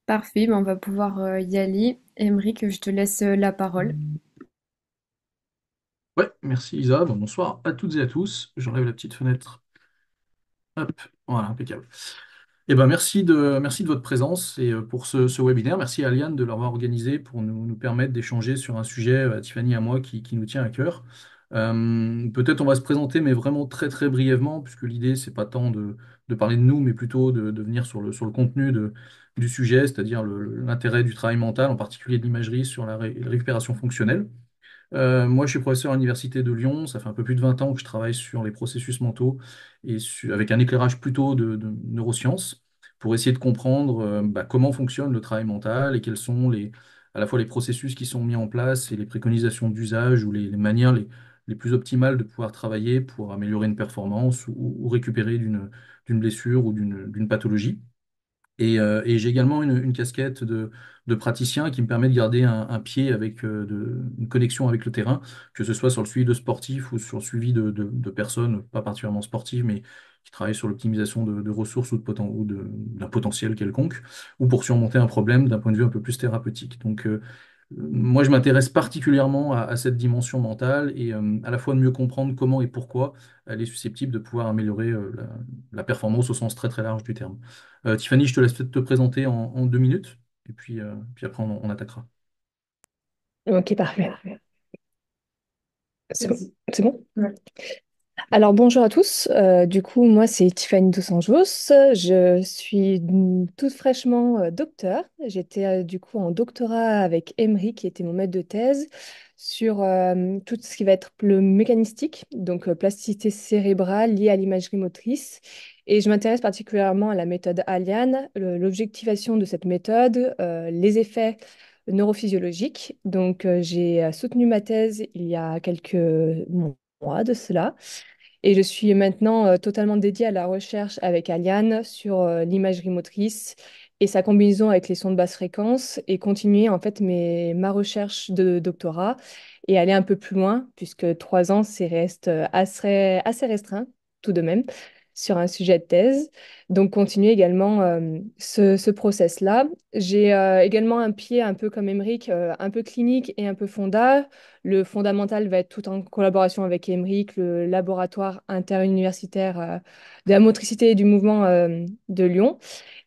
Parfait, ben on va pouvoir y aller. Émeric, je te laisse la parole. Ouais, merci Isa. Bon, bonsoir à toutes et à tous. J'enlève la petite fenêtre. Hop, voilà, impeccable. Eh ben, merci de votre présence et pour ce webinaire. Merci à Aliane de l'avoir organisé pour nous permettre d'échanger sur un sujet, Tiffany et à moi, qui nous tient à cœur. Peut-être on va se présenter, mais vraiment très très brièvement, puisque l'idée, c'est pas tant de parler de nous, mais plutôt de venir sur le contenu du sujet, c'est-à-dire l'intérêt du travail mental, en particulier de l'imagerie sur la récupération fonctionnelle. Moi, je suis professeur à l'Université de Lyon. Ça fait un peu plus de 20 ans que je travaille sur les processus mentaux et avec un éclairage plutôt de neurosciences pour essayer de comprendre comment fonctionne le travail mental et quels sont à la fois les processus qui sont mis en place et les préconisations d'usage ou les manières les plus optimales de pouvoir travailler pour améliorer une performance ou récupérer d'une blessure ou d'une pathologie. Et j'ai également une casquette de praticien qui me permet de garder un pied avec une connexion avec le terrain, que ce soit sur le suivi de sportifs ou sur le suivi de personnes pas particulièrement sportives, mais qui travaillent sur l'optimisation de ressources ou d'un potentiel quelconque, ou pour surmonter un problème d'un point de vue un peu plus thérapeutique. Donc, moi, je m'intéresse particulièrement à cette dimension mentale et à la fois de mieux comprendre comment et pourquoi elle est susceptible de pouvoir améliorer la performance au sens très très large du terme. Tiffany, je te laisse peut-être te présenter en 2 minutes, et puis après on attaquera. Ok, parfait. C'est bon? C'est bon? Alors bonjour à tous. Du coup, moi c'est Tiffany Dos Anjos. Je suis toute fraîchement docteur. J'étais du coup en doctorat avec Emery, qui était mon maître de thèse, sur tout ce qui va être le mécanistique, donc plasticité cérébrale liée à l'imagerie motrice. Et je m'intéresse particulièrement à la méthode Aliane, l'objectivation de cette méthode, les effets neurophysiologiques. Donc j'ai soutenu ma thèse il y a quelques mois de cela. Et je suis maintenant totalement dédiée à la recherche avec Aliane sur l'imagerie motrice et sa combinaison avec les sons de basse fréquence et continuer en fait ma recherche de doctorat et aller un peu plus loin puisque 3 ans, c'est reste assez restreint tout de même sur un sujet de thèse. Donc continuer également ce process-là. J'ai également un pied un peu comme Emeric, un peu clinique et un peu fonda. Le fondamental va être tout en collaboration avec Emeric, le laboratoire interuniversitaire de la motricité et du mouvement de Lyon,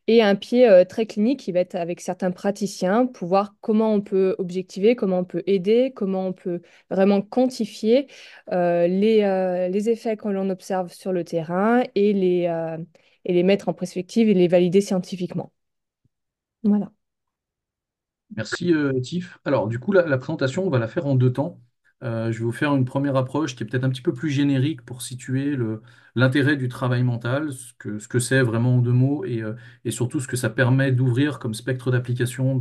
et un pied très clinique qui va être avec certains praticiens pour voir comment on peut objectiver, comment on peut aider, comment on peut vraiment quantifier les effets que l'on observe sur le terrain et les mettre en perspective et les valider scientifiquement. Voilà. Merci Tiff. Alors du coup, la présentation, on va la faire en 2 temps. Je vais vous faire une première approche qui est peut-être un petit peu plus générique pour situer l'intérêt du travail mental, ce que c'est vraiment en 2 mots, et surtout ce que ça permet d'ouvrir comme spectre d'application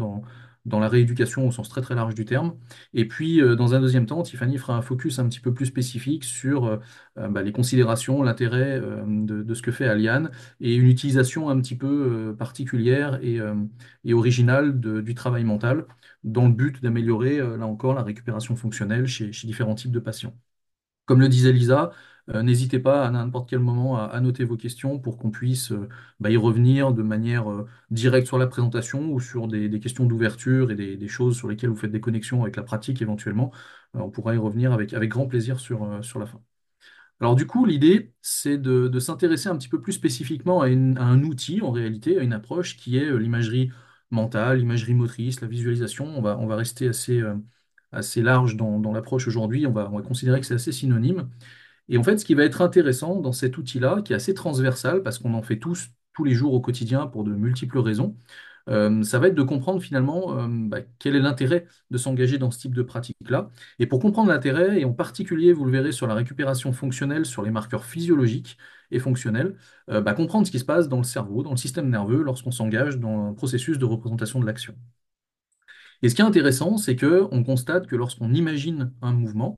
dans la rééducation au sens très très large du terme. Et puis dans un deuxième temps, Tiffany fera un focus un petit peu plus spécifique sur les considérations, l'intérêt de ce que fait Aliane et une utilisation un petit peu particulière et originale du travail mental dans le but d'améliorer, là encore, la récupération fonctionnelle chez différents types de patients. Comme le disait Lisa, n'hésitez pas à n'importe quel moment à noter vos questions pour qu'on puisse y revenir de manière directe sur la présentation ou sur des questions d'ouverture et des choses sur lesquelles vous faites des connexions avec la pratique éventuellement. On pourra y revenir avec grand plaisir sur la fin. Alors du coup, l'idée, c'est de s'intéresser un petit peu plus spécifiquement à un outil, en réalité, à une approche qui est l'imagerie mentale, l'imagerie motrice, la visualisation. On va rester assez large dans l'approche aujourd'hui. On va considérer que c'est assez synonyme. Et en fait, ce qui va être intéressant dans cet outil-là, qui est assez transversal, parce qu'on en fait tous les jours au quotidien pour de multiples raisons, ça va être de comprendre finalement quel est l'intérêt de s'engager dans ce type de pratique-là. Et pour comprendre l'intérêt, et en particulier, vous le verrez sur la récupération fonctionnelle, sur les marqueurs physiologiques et fonctionnels, comprendre ce qui se passe dans le cerveau, dans le système nerveux, lorsqu'on s'engage dans un processus de représentation de l'action. Et ce qui est intéressant, c'est que on constate que lorsqu'on imagine un mouvement,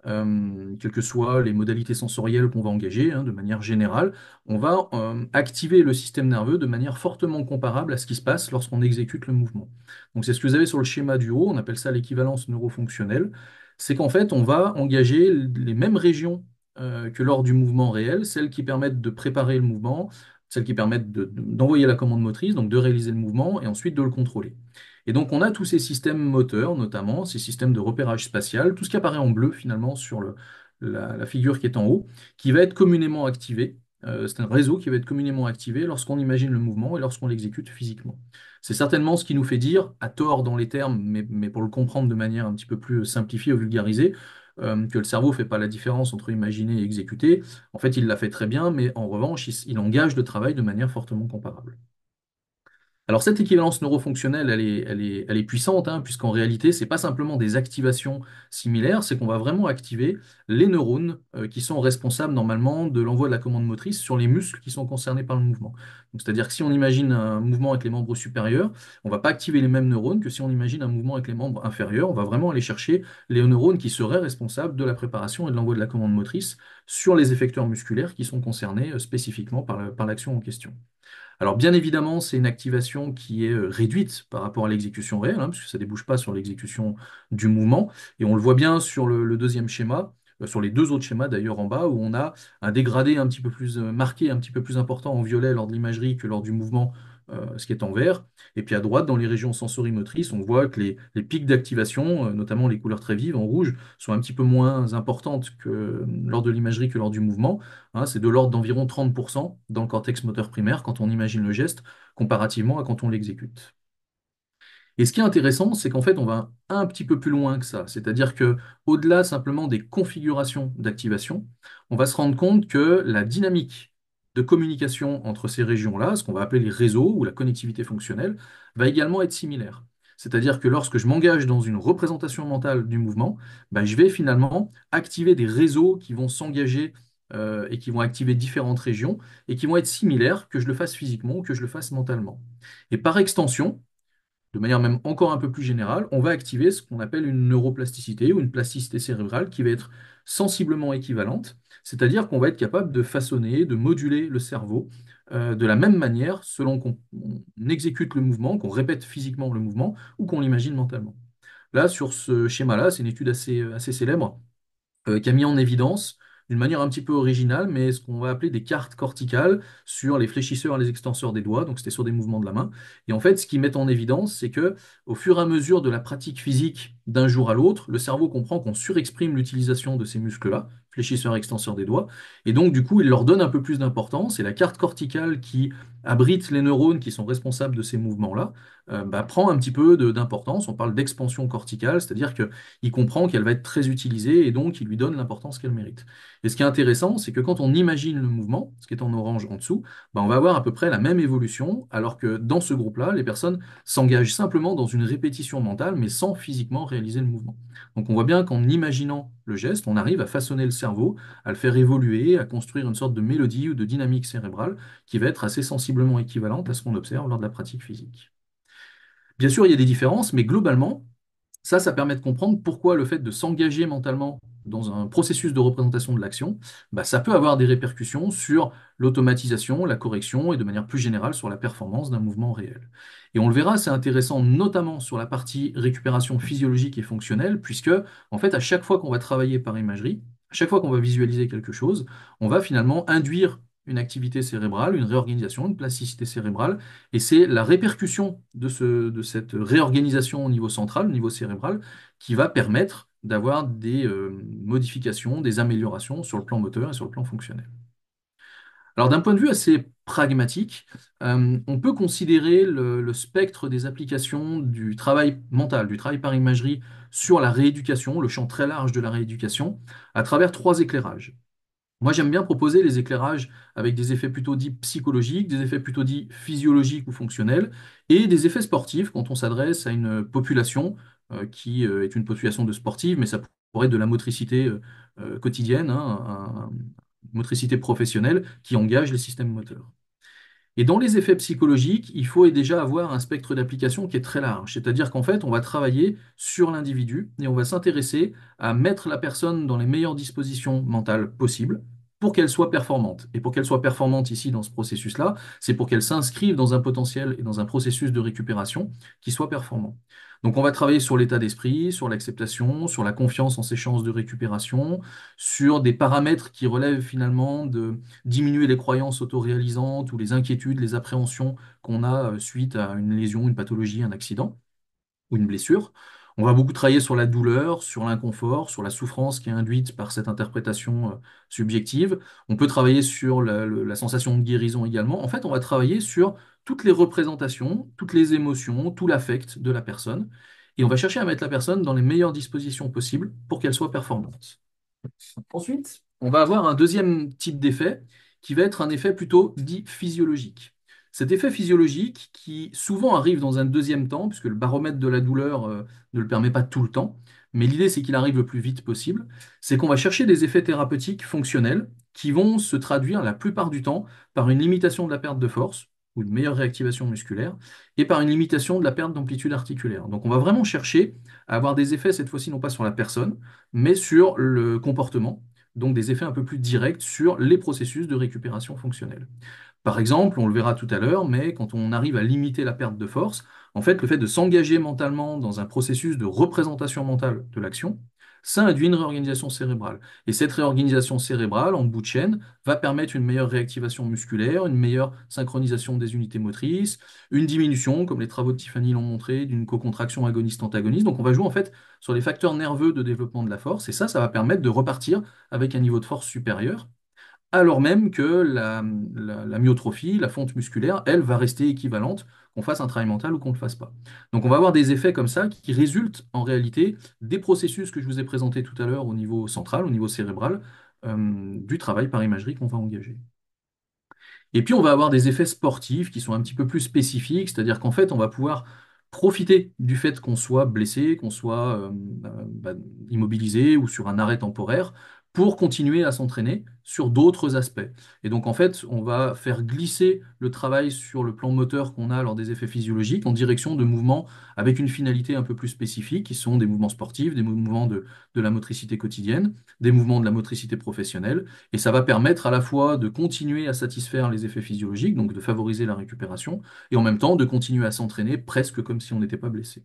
quelles que soient les modalités sensorielles qu'on va engager, hein, de manière générale, on va activer le système nerveux de manière fortement comparable à ce qui se passe lorsqu'on exécute le mouvement. Donc c'est ce que vous avez sur le schéma du haut, on appelle ça l'équivalence neurofonctionnelle. C'est qu'en fait, on va engager les mêmes régions que lors du mouvement réel, celles qui permettent de préparer le mouvement, celles qui permettent d'envoyer la commande motrice, donc de réaliser le mouvement et ensuite de le contrôler. Et donc on a tous ces systèmes moteurs, notamment ces systèmes de repérage spatial, tout ce qui apparaît en bleu finalement sur la figure qui est en haut, qui va être communément activé. C'est un réseau qui va être communément activé lorsqu'on imagine le mouvement et lorsqu'on l'exécute physiquement. C'est certainement ce qui nous fait dire, à tort dans les termes, mais pour le comprendre de manière un petit peu plus simplifiée ou vulgarisée, que le cerveau ne fait pas la différence entre imaginer et exécuter. En fait, il l'a fait très bien, mais en revanche, il engage le travail de manière fortement comparable. Alors cette équivalence neurofonctionnelle, elle est puissante, hein, puisqu'en réalité, c'est pas simplement des activations similaires, c'est qu'on va vraiment activer les neurones qui sont responsables normalement de l'envoi de la commande motrice sur les muscles qui sont concernés par le mouvement. Donc, c'est-à-dire que si on imagine un mouvement avec les membres supérieurs, on va pas activer les mêmes neurones que si on imagine un mouvement avec les membres inférieurs. On va vraiment aller chercher les neurones qui seraient responsables de la préparation et de l'envoi de la commande motrice sur les effecteurs musculaires qui sont concernés spécifiquement par l'action en question. Alors bien évidemment, c'est une activation qui est réduite par rapport à l'exécution réelle, hein, puisque ça ne débouche pas sur l'exécution du mouvement. Et on le voit bien sur le deuxième schéma, sur les deux autres schémas d'ailleurs en bas, où on a un dégradé un petit peu plus marqué, un petit peu plus important en violet lors de l'imagerie que lors du mouvement, ce qui est en vert. Et puis à droite, dans les régions sensorimotrices, on voit que les pics d'activation, notamment les couleurs très vives en rouge, sont un petit peu moins importantes lors de l'imagerie que lors du mouvement. Hein, c'est de l'ordre d'environ 30% dans le cortex moteur primaire quand on imagine le geste, comparativement à quand on l'exécute. Et ce qui est intéressant, c'est qu'en fait, on va un petit peu plus loin que ça. C'est-à-dire que, au-delà simplement des configurations d'activation, on va se rendre compte que la dynamique de communication entre ces régions-là, ce qu'on va appeler les réseaux ou la connectivité fonctionnelle, va également être similaire. C'est-à-dire que lorsque je m'engage dans une représentation mentale du mouvement, ben, je vais finalement activer des réseaux qui vont s'engager et qui vont activer différentes régions et qui vont être similaires que je le fasse physiquement ou que je le fasse mentalement. Et par extension, de manière même encore un peu plus générale, on va activer ce qu'on appelle une neuroplasticité ou une plasticité cérébrale qui va être sensiblement équivalente, c'est-à-dire qu'on va être capable de façonner, de moduler le cerveau de la même manière selon qu'on exécute le mouvement, qu'on répète physiquement le mouvement ou qu'on l'imagine mentalement. Là, sur ce schéma-là, c'est une étude assez célèbre qui a mis en évidence d'une manière un petit peu originale, mais ce qu'on va appeler des cartes corticales sur les fléchisseurs et les extenseurs des doigts, donc c'était sur des mouvements de la main. Et en fait, ce qu'ils mettent en évidence, c'est que au fur et à mesure de la pratique physique d'un jour à l'autre, le cerveau comprend qu'on surexprime l'utilisation de ces muscles-là, fléchisseurs et extenseurs des doigts, et donc du coup, il leur donne un peu plus d'importance, et la carte corticale qui abrite les neurones qui sont responsables de ces mouvements-là, bah, prend un petit peu d'importance. On parle d'expansion corticale, c'est-à-dire que il comprend qu'elle va être très utilisée et donc il lui donne l'importance qu'elle mérite. Et ce qui est intéressant, c'est que quand on imagine le mouvement, ce qui est en orange en dessous, ben, on va avoir à peu près la même évolution, alors que dans ce groupe-là, les personnes s'engagent simplement dans une répétition mentale, mais sans physiquement réaliser le mouvement. Donc on voit bien qu'en imaginant le geste, on arrive à façonner le cerveau, à le faire évoluer, à construire une sorte de mélodie ou de dynamique cérébrale qui va être assez sensiblement équivalente à ce qu'on observe lors de la pratique physique. Bien sûr, il y a des différences, mais globalement, ça permet de comprendre pourquoi le fait de s'engager mentalement dans un processus de représentation de l'action, bah, ça peut avoir des répercussions sur l'automatisation, la correction et de manière plus générale sur la performance d'un mouvement réel. Et on le verra, c'est intéressant notamment sur la partie récupération physiologique et fonctionnelle, puisque en fait, à chaque fois qu'on va travailler par imagerie, à chaque fois qu'on va visualiser quelque chose, on va finalement induire une activité cérébrale, une réorganisation, une plasticité cérébrale, et c'est la répercussion de cette réorganisation au niveau central, au niveau cérébral, qui va permettre d'avoir des modifications, des améliorations sur le plan moteur et sur le plan fonctionnel. Alors d'un point de vue assez pragmatique, on peut considérer le spectre des applications du travail mental, du travail par imagerie sur la rééducation, le champ très large de la rééducation, à travers trois éclairages. Moi, j'aime bien proposer les éclairages avec des effets plutôt dits psychologiques, des effets plutôt dits physiologiques ou fonctionnels, et des effets sportifs quand on s'adresse à une population qui est une population de sportifs, mais ça pourrait être de la motricité quotidienne, hein, une motricité professionnelle qui engage les systèmes moteurs. Et dans les effets psychologiques, il faut déjà avoir un spectre d'application qui est très large. C'est-à-dire qu'en fait, on va travailler sur l'individu et on va s'intéresser à mettre la personne dans les meilleures dispositions mentales possibles, pour qu'elle soit performante. Et pour qu'elle soit performante ici dans ce processus-là, c'est pour qu'elle s'inscrive dans un potentiel et dans un processus de récupération qui soit performant. Donc on va travailler sur l'état d'esprit, sur l'acceptation, sur la confiance en ses chances de récupération, sur des paramètres qui relèvent finalement de diminuer les croyances autoréalisantes ou les inquiétudes, les appréhensions qu'on a suite à une lésion, une pathologie, un accident ou une blessure. On va beaucoup travailler sur la douleur, sur l'inconfort, sur la souffrance qui est induite par cette interprétation subjective. On peut travailler sur la sensation de guérison également. En fait, on va travailler sur toutes les représentations, toutes les émotions, tout l'affect de la personne. Et on va chercher à mettre la personne dans les meilleures dispositions possibles pour qu'elle soit performante. Ensuite, on va avoir un deuxième type d'effet qui va être un effet plutôt dit physiologique. Cet effet physiologique qui souvent arrive dans un deuxième temps, puisque le baromètre de la douleur ne le permet pas tout le temps, mais l'idée c'est qu'il arrive le plus vite possible, c'est qu'on va chercher des effets thérapeutiques fonctionnels qui vont se traduire la plupart du temps par une limitation de la perte de force ou une meilleure réactivation musculaire et par une limitation de la perte d'amplitude articulaire. Donc on va vraiment chercher à avoir des effets cette fois-ci non pas sur la personne, mais sur le comportement, donc des effets un peu plus directs sur les processus de récupération fonctionnelle. Par exemple, on le verra tout à l'heure, mais quand on arrive à limiter la perte de force, en fait, le fait de s'engager mentalement dans un processus de représentation mentale de l'action, ça induit une réorganisation cérébrale. Et cette réorganisation cérébrale, en bout de chaîne, va permettre une meilleure réactivation musculaire, une meilleure synchronisation des unités motrices, une diminution, comme les travaux de Tiffany l'ont montré, d'une cocontraction agoniste-antagoniste. Donc on va jouer en fait sur les facteurs nerveux de développement de la force, et ça va permettre de repartir avec un niveau de force supérieur alors même que la myotrophie, la fonte musculaire, elle, va rester équivalente, qu'on fasse un travail mental ou qu'on ne le fasse pas. Donc on va avoir des effets comme ça qui résultent en réalité des processus que je vous ai présentés tout à l'heure au niveau central, au niveau cérébral, du travail par imagerie qu'on va engager. Et puis, on va avoir des effets sportifs qui sont un petit peu plus spécifiques, c'est-à-dire qu'en fait, on va pouvoir profiter du fait qu'on soit blessé, qu'on soit bah, immobilisé ou sur un arrêt temporaire pour continuer à s'entraîner sur d'autres aspects. Et donc, en fait, on va faire glisser le travail sur le plan moteur qu'on a lors des effets physiologiques en direction de mouvements avec une finalité un peu plus spécifique, qui sont des mouvements sportifs, des mouvements de la motricité quotidienne, des mouvements de la motricité professionnelle. Et ça va permettre à la fois de continuer à satisfaire les effets physiologiques, donc de favoriser la récupération, et en même temps de continuer à s'entraîner presque comme si on n'était pas blessé.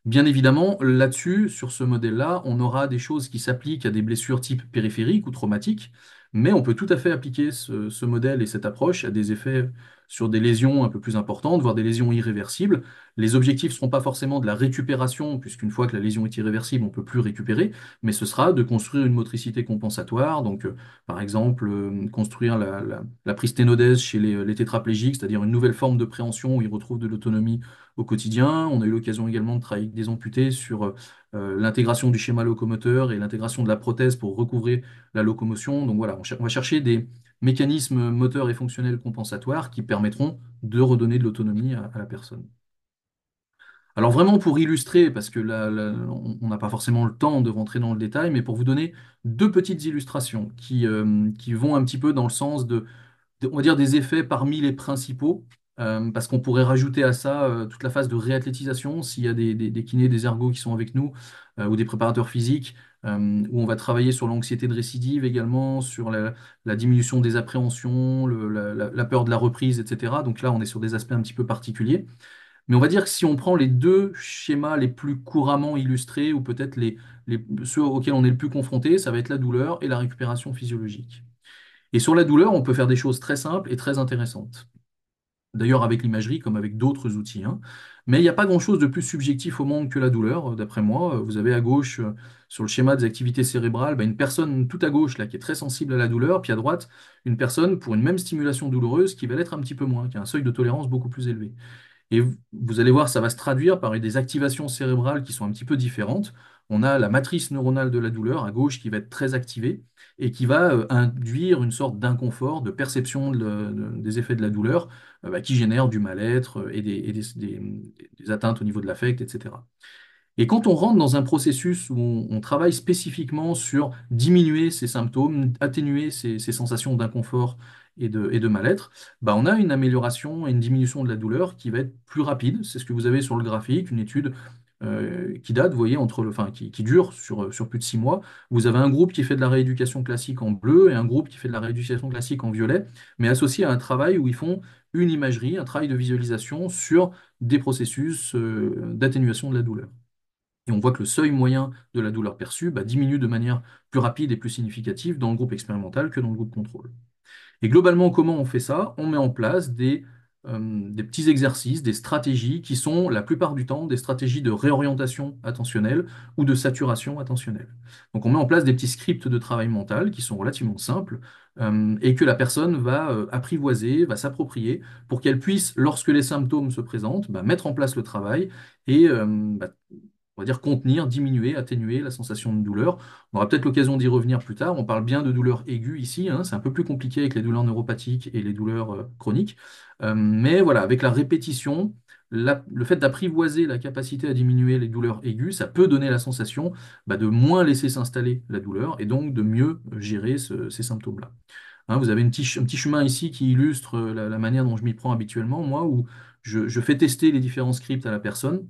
Bien évidemment, là-dessus, sur ce modèle-là, on aura des choses qui s'appliquent à des blessures type périphériques ou traumatiques, mais on peut tout à fait appliquer ce modèle et cette approche à des effets sur des lésions un peu plus importantes, voire des lésions irréversibles. Les objectifs ne seront pas forcément de la récupération, puisqu'une fois que la lésion est irréversible, on ne peut plus récupérer, mais ce sera de construire une motricité compensatoire, donc par exemple construire la pristénodèse chez les tétraplégiques, c'est-à-dire une nouvelle forme de préhension où ils retrouvent de l'autonomie au quotidien. On a eu l'occasion également de travailler avec des amputés sur l'intégration du schéma locomoteur et l'intégration de la prothèse pour recouvrer la locomotion. Donc voilà, on va chercher des mécanismes moteurs et fonctionnels compensatoires qui permettront de redonner de l'autonomie à la personne. Alors vraiment pour illustrer, parce que là, on n'a pas forcément le temps de rentrer dans le détail, mais pour vous donner deux petites illustrations qui vont un petit peu dans le sens on va dire des effets parmi les principaux, parce qu'on pourrait rajouter à ça toute la phase de réathlétisation, s'il y a des kinés, des ergots qui sont avec nous, ou des préparateurs physiques, où on va travailler sur l'anxiété de récidive également, sur la diminution des appréhensions, la peur de la reprise, etc. Donc là, on est sur des aspects un petit peu particuliers. Mais on va dire que si on prend les deux schémas les plus couramment illustrés, ou peut-être ceux auxquels on est le plus confronté, ça va être la douleur et la récupération physiologique. Et sur la douleur, on peut faire des choses très simples et très intéressantes. D'ailleurs, avec l'imagerie, comme avec d'autres outils, hein. Mais il n'y a pas grand-chose de plus subjectif au monde que la douleur, d'après moi. Vous avez à gauche, sur le schéma des activités cérébrales, bah, une personne tout à gauche là, qui est très sensible à la douleur, puis à droite, une personne pour une même stimulation douloureuse qui va l'être un petit peu moins, qui a un seuil de tolérance beaucoup plus élevé. Et vous allez voir, ça va se traduire par des activations cérébrales qui sont un petit peu différentes. On a la matrice neuronale de la douleur à gauche qui va être très activée et qui va induire une sorte d'inconfort, de perception des effets de la douleur bah, qui génère du mal-être des atteintes au niveau de l'affect, etc. Et quand on rentre dans un processus où on travaille spécifiquement sur diminuer ces symptômes, atténuer ces sensations d'inconfort et de mal-être, bah on a une amélioration et une diminution de la douleur qui va être plus rapide. C'est ce que vous avez sur le graphique, une étude qui date, vous voyez, enfin, qui dure sur plus de 6 mois. Vous avez un groupe qui fait de la rééducation classique en bleu et un groupe qui fait de la rééducation classique en violet, mais associé à un travail où ils font une imagerie, un travail de visualisation sur des processus d'atténuation de la douleur. Et on voit que le seuil moyen de la douleur perçue diminue de manière plus rapide et plus significative dans le groupe expérimental que dans le groupe contrôle. Et globalement, comment on fait ça? On met en place des petits exercices, des stratégies qui sont la plupart du temps des stratégies de réorientation attentionnelle ou de saturation attentionnelle. Donc on met en place des petits scripts de travail mental qui sont relativement simples et que la personne va apprivoiser, va s'approprier pour qu'elle puisse, lorsque les symptômes se présentent, mettre en place le travail et on va dire contenir, diminuer, atténuer la sensation de douleur. On aura peut-être l'occasion d'y revenir plus tard. On parle bien de douleurs aiguës ici, hein. C'est un peu plus compliqué avec les douleurs neuropathiques et les douleurs chroniques. Mais voilà, avec la répétition, le fait d'apprivoiser la capacité à diminuer les douleurs aiguës, ça peut donner la sensation de moins laisser s'installer la douleur et donc de mieux gérer ces symptômes-là. Hein, vous avez un petit chemin ici qui illustre la manière dont je m'y prends habituellement, moi, où je fais tester les différents scripts à la personne.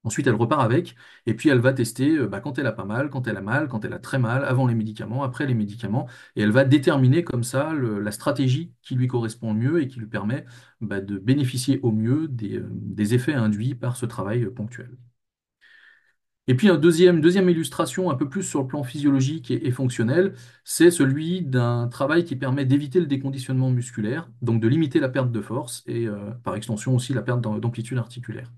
Ensuite, elle repart avec, et puis elle va tester quand elle a pas mal, quand elle a mal, quand elle a très mal, avant les médicaments, après les médicaments, et elle va déterminer comme ça la stratégie qui lui correspond le mieux et qui lui permet de bénéficier au mieux des effets induits par ce travail ponctuel. Et puis, deuxième illustration, un peu plus sur le plan physiologique et fonctionnel, c'est celui d'un travail qui permet d'éviter le déconditionnement musculaire, donc de limiter la perte de force et par extension aussi la perte d'amplitude articulaire.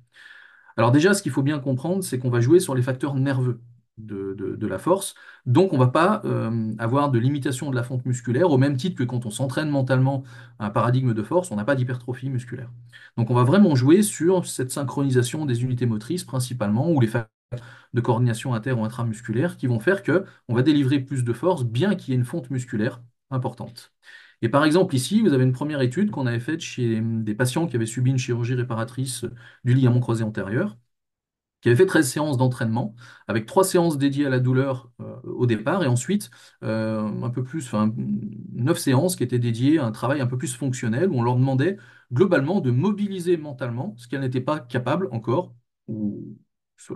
Alors déjà, ce qu'il faut bien comprendre, c'est qu'on va jouer sur les facteurs nerveux de la force. Donc, on ne va pas avoir de limitation de la fonte musculaire, au même titre que quand on s'entraîne mentalement à un paradigme de force, on n'a pas d'hypertrophie musculaire. Donc, on va vraiment jouer sur cette synchronisation des unités motrices principalement, ou les facteurs de coordination inter- ou intramusculaire, qui vont faire que on va délivrer plus de force, bien qu'il y ait une fonte musculaire importante. Et par exemple, ici, vous avez une première étude qu'on avait faite chez des patients qui avaient subi une chirurgie réparatrice du ligament croisé antérieur, qui avait fait 13 séances d'entraînement, avec 3 séances dédiées à la douleur au départ, et ensuite un peu plus, enfin 9 séances qui étaient dédiées à un travail un peu plus fonctionnel, où on leur demandait globalement de mobiliser mentalement ce qu'elles n'étaient pas capables encore, ou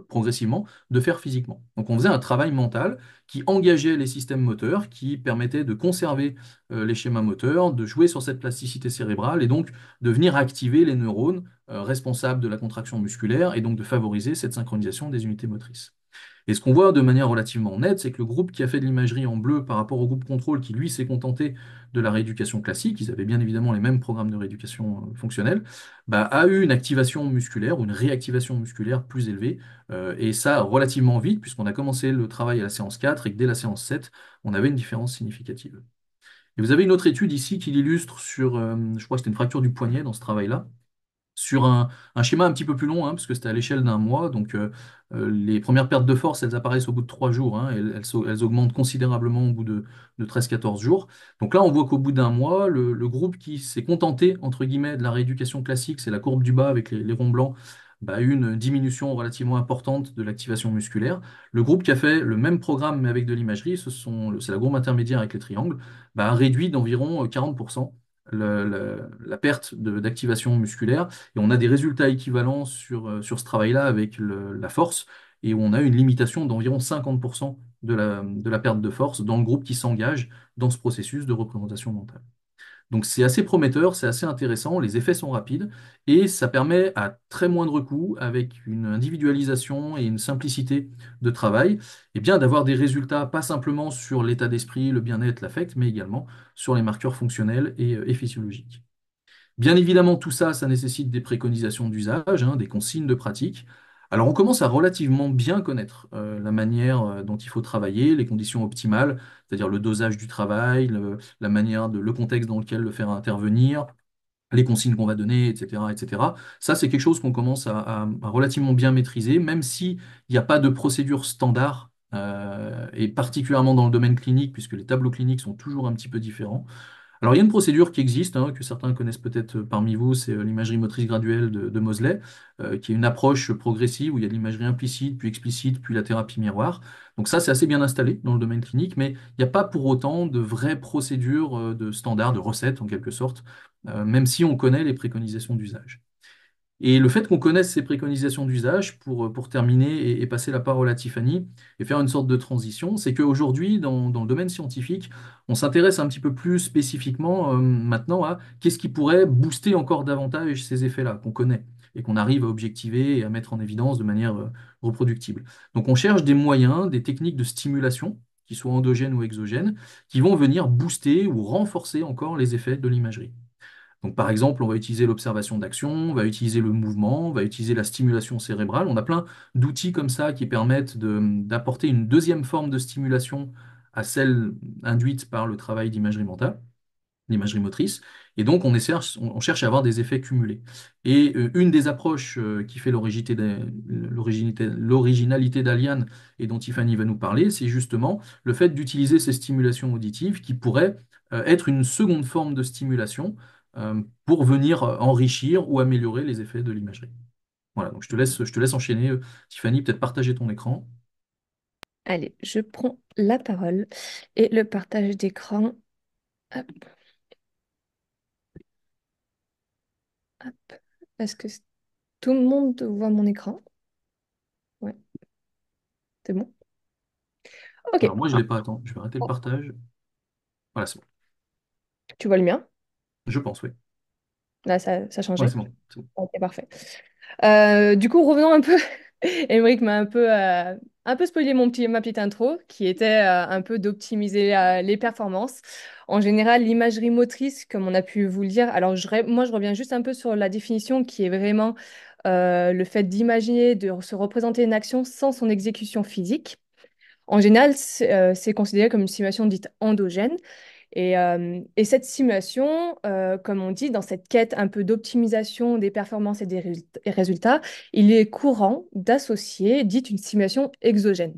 progressivement, de faire physiquement. Donc on faisait un travail mental qui engageait les systèmes moteurs, qui permettait de conserver les schémas moteurs, de jouer sur cette plasticité cérébrale, et donc de venir activer les neurones responsable de la contraction musculaire et donc de favoriser cette synchronisation des unités motrices. Et ce qu'on voit de manière relativement nette, c'est que le groupe qui a fait de l'imagerie en bleu par rapport au groupe contrôle qui, lui, s'est contenté de la rééducation classique, ils avaient bien évidemment les mêmes programmes de rééducation fonctionnelle, a eu une activation musculaire ou une réactivation musculaire plus élevée, et ça relativement vite, puisqu'on a commencé le travail à la séance 4 et que dès la séance 7, on avait une différence significative. Et vous avez une autre étude ici qui l'illustre sur, je crois que c'était une fracture du poignet dans ce travail-là, sur un schéma un petit peu plus long, hein, parce que c'était à l'échelle d'un mois. Donc, les premières pertes de force, elles apparaissent au bout de 3 jours, hein, elles augmentent considérablement au bout de 13-14 jours. Donc là, on voit qu'au bout d'un mois, le groupe qui s'est contenté, entre guillemets, de la rééducation classique, c'est la courbe du bas avec les ronds blancs, a eu une diminution relativement importante de l'activation musculaire. Le groupe qui a fait le même programme mais avec de l'imagerie, c'est la courbe intermédiaire avec les triangles, a réduit d'environ 40% la perte d'activation musculaire. Et on a des résultats équivalents sur ce travail-là avec la force, et où on a une limitation d'environ 50% de la perte de force dans le groupe qui s'engage dans ce processus de représentation mentale. Donc c'est assez prometteur, c'est assez intéressant, les effets sont rapides, et ça permet à très moindre coût, avec une individualisation et une simplicité de travail, d'avoir des résultats pas simplement sur l'état d'esprit, le bien-être, l'affect, mais également sur les marqueurs fonctionnels et physiologiques. Bien évidemment, tout ça, ça nécessite des préconisations d'usage, hein, des consignes de pratique. Alors, on commence à relativement bien connaître la manière dont il faut travailler, les conditions optimales, c'est-à-dire le dosage du travail, la manière le contexte dans lequel le faire intervenir, les consignes qu'on va donner, etc., etc. Ça, c'est quelque chose qu'on commence à relativement bien maîtriser, même s'il n'y a pas de procédure standard, et particulièrement dans le domaine clinique, puisque les tableaux cliniques sont toujours un petit peu différents. Alors, il y a une procédure qui existe, hein, que certains connaissent peut-être parmi vous, c'est l'imagerie motrice graduelle de Moseley, qui est une approche progressive où il y a de l'imagerie implicite, puis explicite, puis la thérapie miroir. Donc ça, c'est assez bien installé dans le domaine clinique, mais il n'y a pas pour autant de vraies procédures de standard, de recettes en quelque sorte, même si on connaît les préconisations d'usage. Et le fait qu'on connaisse ces préconisations d'usage, pour terminer et passer la parole à Tiffany et faire une sorte de transition, c'est qu'aujourd'hui, dans le domaine scientifique, on s'intéresse un petit peu plus spécifiquement maintenant à qu'est-ce qui pourrait booster encore davantage ces effets-là qu'on connaît et qu'on arrive à objectiver et à mettre en évidence de manière reproductible. Donc on cherche des moyens, des techniques de stimulation, qui soient endogènes ou exogènes, qui vont venir booster ou renforcer encore les effets de l'imagerie. Donc, par exemple, on va utiliser l'observation d'action, on va utiliser le mouvement, on va utiliser la stimulation cérébrale. On a plein d'outils comme ça qui permettent d'apporter une deuxième forme de stimulation à celle induite par le travail d'imagerie mentale, d'imagerie motrice. Et donc, on cherche à avoir des effets cumulés. Et une des approches qui fait l'originalité d'Aliane et dont Tiffany va nous parler, c'est justement le fait d'utiliser ces stimulations auditives qui pourraient être une seconde forme de stimulation pour venir enrichir ou améliorer les effets de l'imagerie. Voilà, donc je te laisse enchaîner. Tiffany, peut-être partager ton écran. Allez, je prends la parole et le partage d'écran. Hop, hop. Est-ce que tout le monde voit mon écran? Ouais, c'est bon. Ok. Alors moi, je ne l'ai pas. Attends, je vais arrêter le partage. Voilà, c'est bon. Tu vois le mien? Je pense, oui. Là, ça a Ouais, changé. c'est bon. C'est bon. Ok, parfait. Du coup, revenons un peu. Émeric m'a un peu spoilé ma petite intro, qui était un peu d'optimiser les performances. En général, l'imagerie motrice, comme on a pu vous le dire, alors moi, je reviens juste un peu sur la définition qui est vraiment le fait d'imaginer, de se représenter une action sans son exécution physique. En général, c'est considéré comme une simulation dite endogène. Et cette simulation, comme on dit, dans cette quête un peu d'optimisation des performances et des résultats, il est courant d'associer, dite une simulation exogène.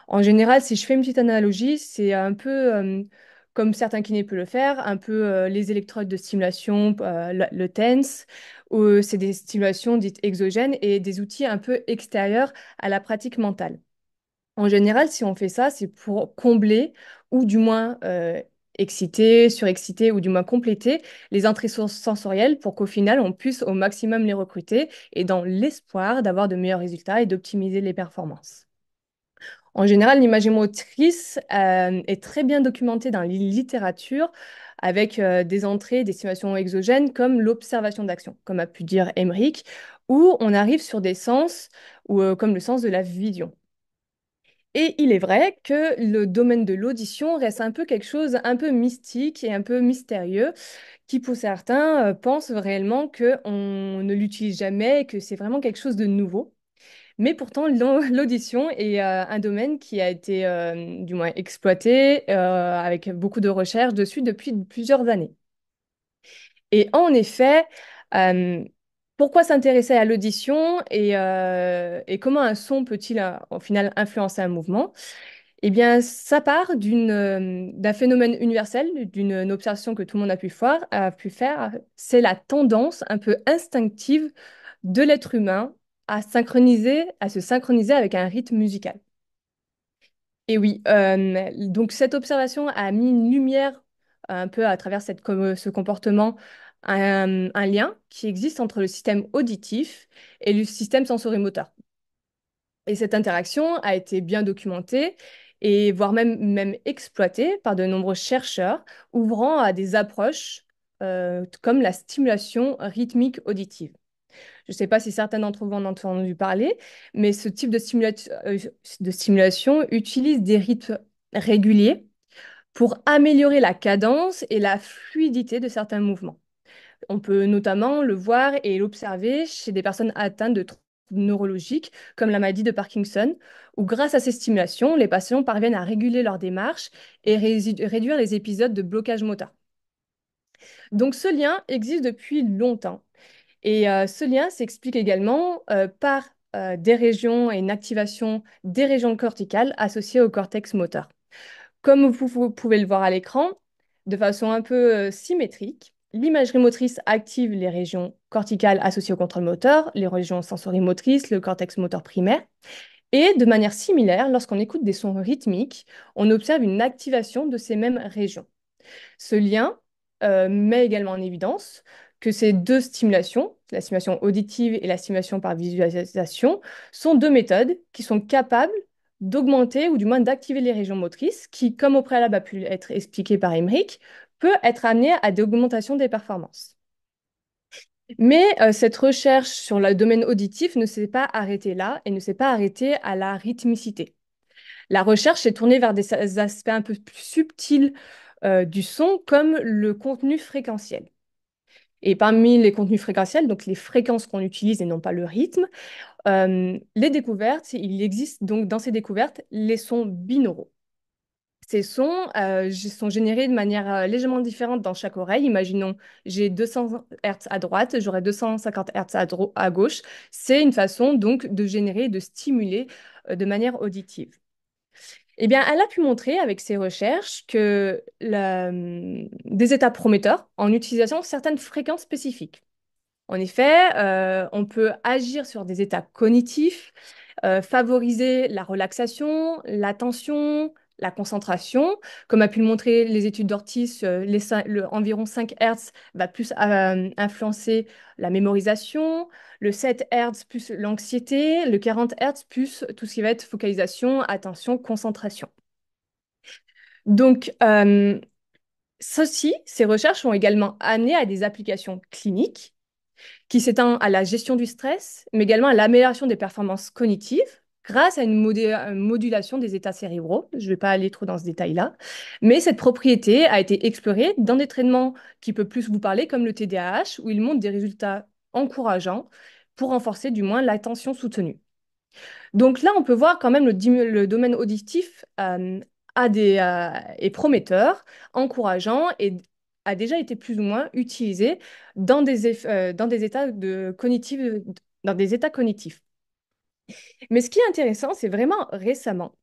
En général, si je fais une petite analogie, c'est un peu comme certains kinés peuvent le faire, un peu les électrodes de stimulation, le TENS, où c'est des stimulations dites exogènes et des outils un peu extérieurs à la pratique mentale. En général, si on fait ça, c'est pour combler ou du moins exciter, surexciter ou du moins compléter les entrées sensorielles pour qu'au final, on puisse au maximum les recruter et dans l'espoir d'avoir de meilleurs résultats et d'optimiser les performances. En général, l'imagerie motrice est très bien documentée dans la littérature avec des entrées, des simulations exogènes comme l'observation d'action, comme a pu dire Emmerich, où on arrive sur des sens ou, comme le sens de la vision. Et il est vrai que le domaine de l'audition reste un peu quelque chose un peu mystique et un peu mystérieux, qui pour certains pensent réellement qu'on ne l'utilise jamais et que c'est vraiment quelque chose de nouveau. Mais pourtant, l'audition est un domaine qui a été du moins exploité avec beaucoup de recherches dessus depuis plusieurs années. Et en effet, euh, pourquoi s'intéresser à l'audition et comment un son peut-il au final influencer un mouvement? Eh bien, ça part d'un phénomène universel, d'une observation que tout le monde a pu faire. C'est la tendance un peu instinctive de l'être humain à se synchroniser avec un rythme musical. Et oui, donc cette observation a mis une lumière un peu à travers ce comportement, un lien qui existe entre le système auditif et le système sensorimoteur. Et cette interaction a été bien documentée et voire même exploitée par de nombreux chercheurs, ouvrant à des approches comme la stimulation rythmique auditive. Je ne sais pas si certains d'entre vous en ont entendu parler, mais ce type de stimulation utilise des rythmes réguliers pour améliorer la cadence et la fluidité de certains mouvements. On peut notamment le voir et l'observer chez des personnes atteintes de troubles neurologiques comme la maladie de Parkinson, où grâce à ces stimulations, les patients parviennent à réguler leur démarche et réduire les épisodes de blocage moteur. Donc ce lien existe depuis longtemps. Et ce lien s'explique également par des régions et une activation des régions corticales associées au cortex moteur. Comme vous pouvez le voir à l'écran, de façon un peu symétrique, l'imagerie motrice active les régions corticales associées au contrôle moteur, les régions sensorimotrices, le cortex moteur primaire. Et de manière similaire, lorsqu'on écoute des sons rythmiques, on observe une activation de ces mêmes régions. Ce lien met également en évidence que ces deux stimulations, la stimulation auditive et la stimulation par visualisation, sont deux méthodes qui sont capables d'augmenter ou du moins d'activer les régions motrices qui, comme au préalable a pu être expliqué par Emmerich, peut être amené à des augmentations des performances. Mais cette recherche sur le domaine auditif ne s'est pas arrêtée là et ne s'est pas arrêtée à la rythmicité. La recherche s'est tournée vers des aspects un peu plus subtils du son, comme le contenu fréquentiel. Et parmi les contenus fréquentiels, donc les fréquences qu'on utilise et non pas le rythme, les découvertes, il existe donc dans ces découvertes les sons binauraux. Ces sons sont générés de manière légèrement différente dans chaque oreille. Imaginons, j'ai 200 Hertz à droite, j'aurai 250 Hertz à gauche. C'est une façon donc de générer et de stimuler de manière auditive. Eh bien, elle a pu montrer avec ses recherches que des états prometteurs en utilisant certaines fréquences spécifiques. En effet, on peut agir sur des états cognitifs, favoriser la relaxation, l'attention, la concentration. Comme a pu le montrer les études d'Ortiz, environ 5 Hertz va plus influencer la mémorisation, le 7 Hertz plus l'anxiété, le 40 Hertz plus tout ce qui va être focalisation, attention, concentration. Donc, ces recherches ont également amené à des applications cliniques qui s'étend à la gestion du stress, mais également à l'amélioration des performances cognitives grâce à une modulation des états cérébraux. Je ne vais pas aller trop dans ce détail-là, mais cette propriété a été explorée dans des traitements qui peuvent plus vous parler, comme le TDAH, où il montre des résultats encourageants pour renforcer du moins l'attention soutenue. Donc là, on peut voir quand même le domaine auditif est prometteur, encourageant et a déjà été plus ou moins utilisé dans des dans des états cognitifs. Mais ce qui est intéressant, c'est vraiment récemment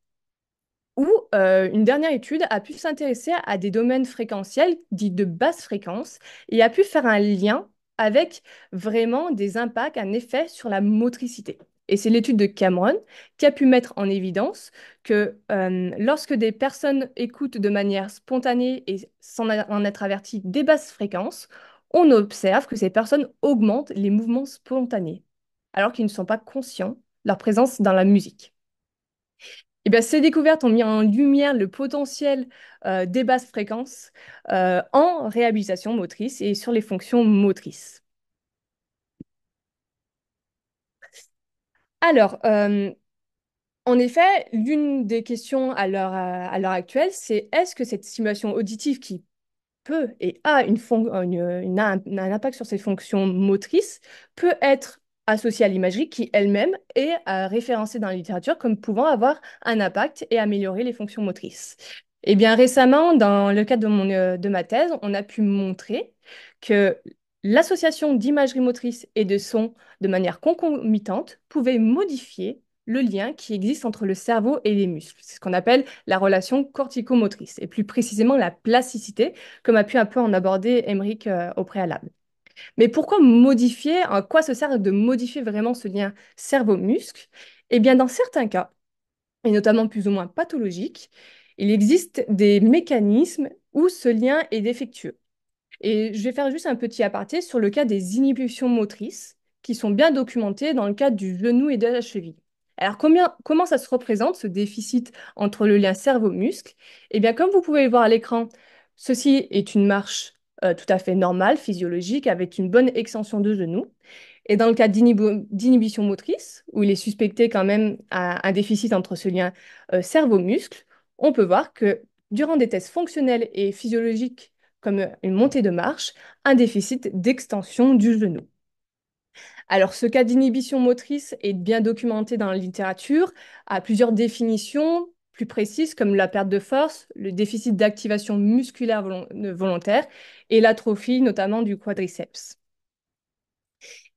où une dernière étude a pu s'intéresser à des domaines fréquentiels dits de basse fréquence et a pu faire un lien avec vraiment des impacts, un effet sur la motricité. Et c'est l'étude de Cameron qui a pu mettre en évidence que lorsque des personnes écoutent de manière spontanée et sans en être averties des basses fréquences, on observe que ces personnes augmentent les mouvements spontanés, alors qu'ils ne sont pas conscients de leur présence dans la musique. Eh bien, ces découvertes ont mis en lumière le potentiel des basses fréquences en réhabilitation motrice et sur les fonctions motrices. Alors, en effet, l'une des questions à l'heure actuelle, c'est est-ce que cette stimulation auditive qui peut et a un impact sur ses fonctions motrices peut être associée à l'imagerie qui elle-même est référencée dans la littérature comme pouvant avoir un impact et améliorer les fonctions motrices. Eh bien, récemment, dans le cadre de ma thèse, on a pu montrer que l'association d'imagerie motrice et de son de manière concomitante pouvait modifier le lien qui existe entre le cerveau et les muscles. C'est ce qu'on appelle la relation corticomotrice, et plus précisément la plasticité, comme a pu un peu en aborder Emmerich au préalable. Mais pourquoi modifier, en quoi se sert de modifier vraiment ce lien cerveau-muscle? Eh bien, dans certains cas, et notamment plus ou moins pathologiques, il existe des mécanismes où ce lien est défectueux. Et je vais faire juste un petit aparté sur le cas des inhibitions motrices qui sont bien documentées dans le cas du genou et de la cheville. Alors, comment ça se représente, ce déficit entre le lien cerveau-muscle? Eh bien, comme vous pouvez le voir à l'écran, ceci est une marche tout à fait normale, physiologique, avec une bonne extension de genou. Et dans le cas d'inhibition motrice, où il est suspecté quand même un déficit entre ce lien cerveau-muscle, on peut voir que durant des tests fonctionnels et physiologiques comme une montée de marche, un déficit d'extension du genou. Alors, ce cas d'inhibition motrice est bien documenté dans la littérature, à plusieurs définitions plus précises, comme la perte de force, le déficit d'activation musculaire volontaire et l'atrophie notamment du quadriceps.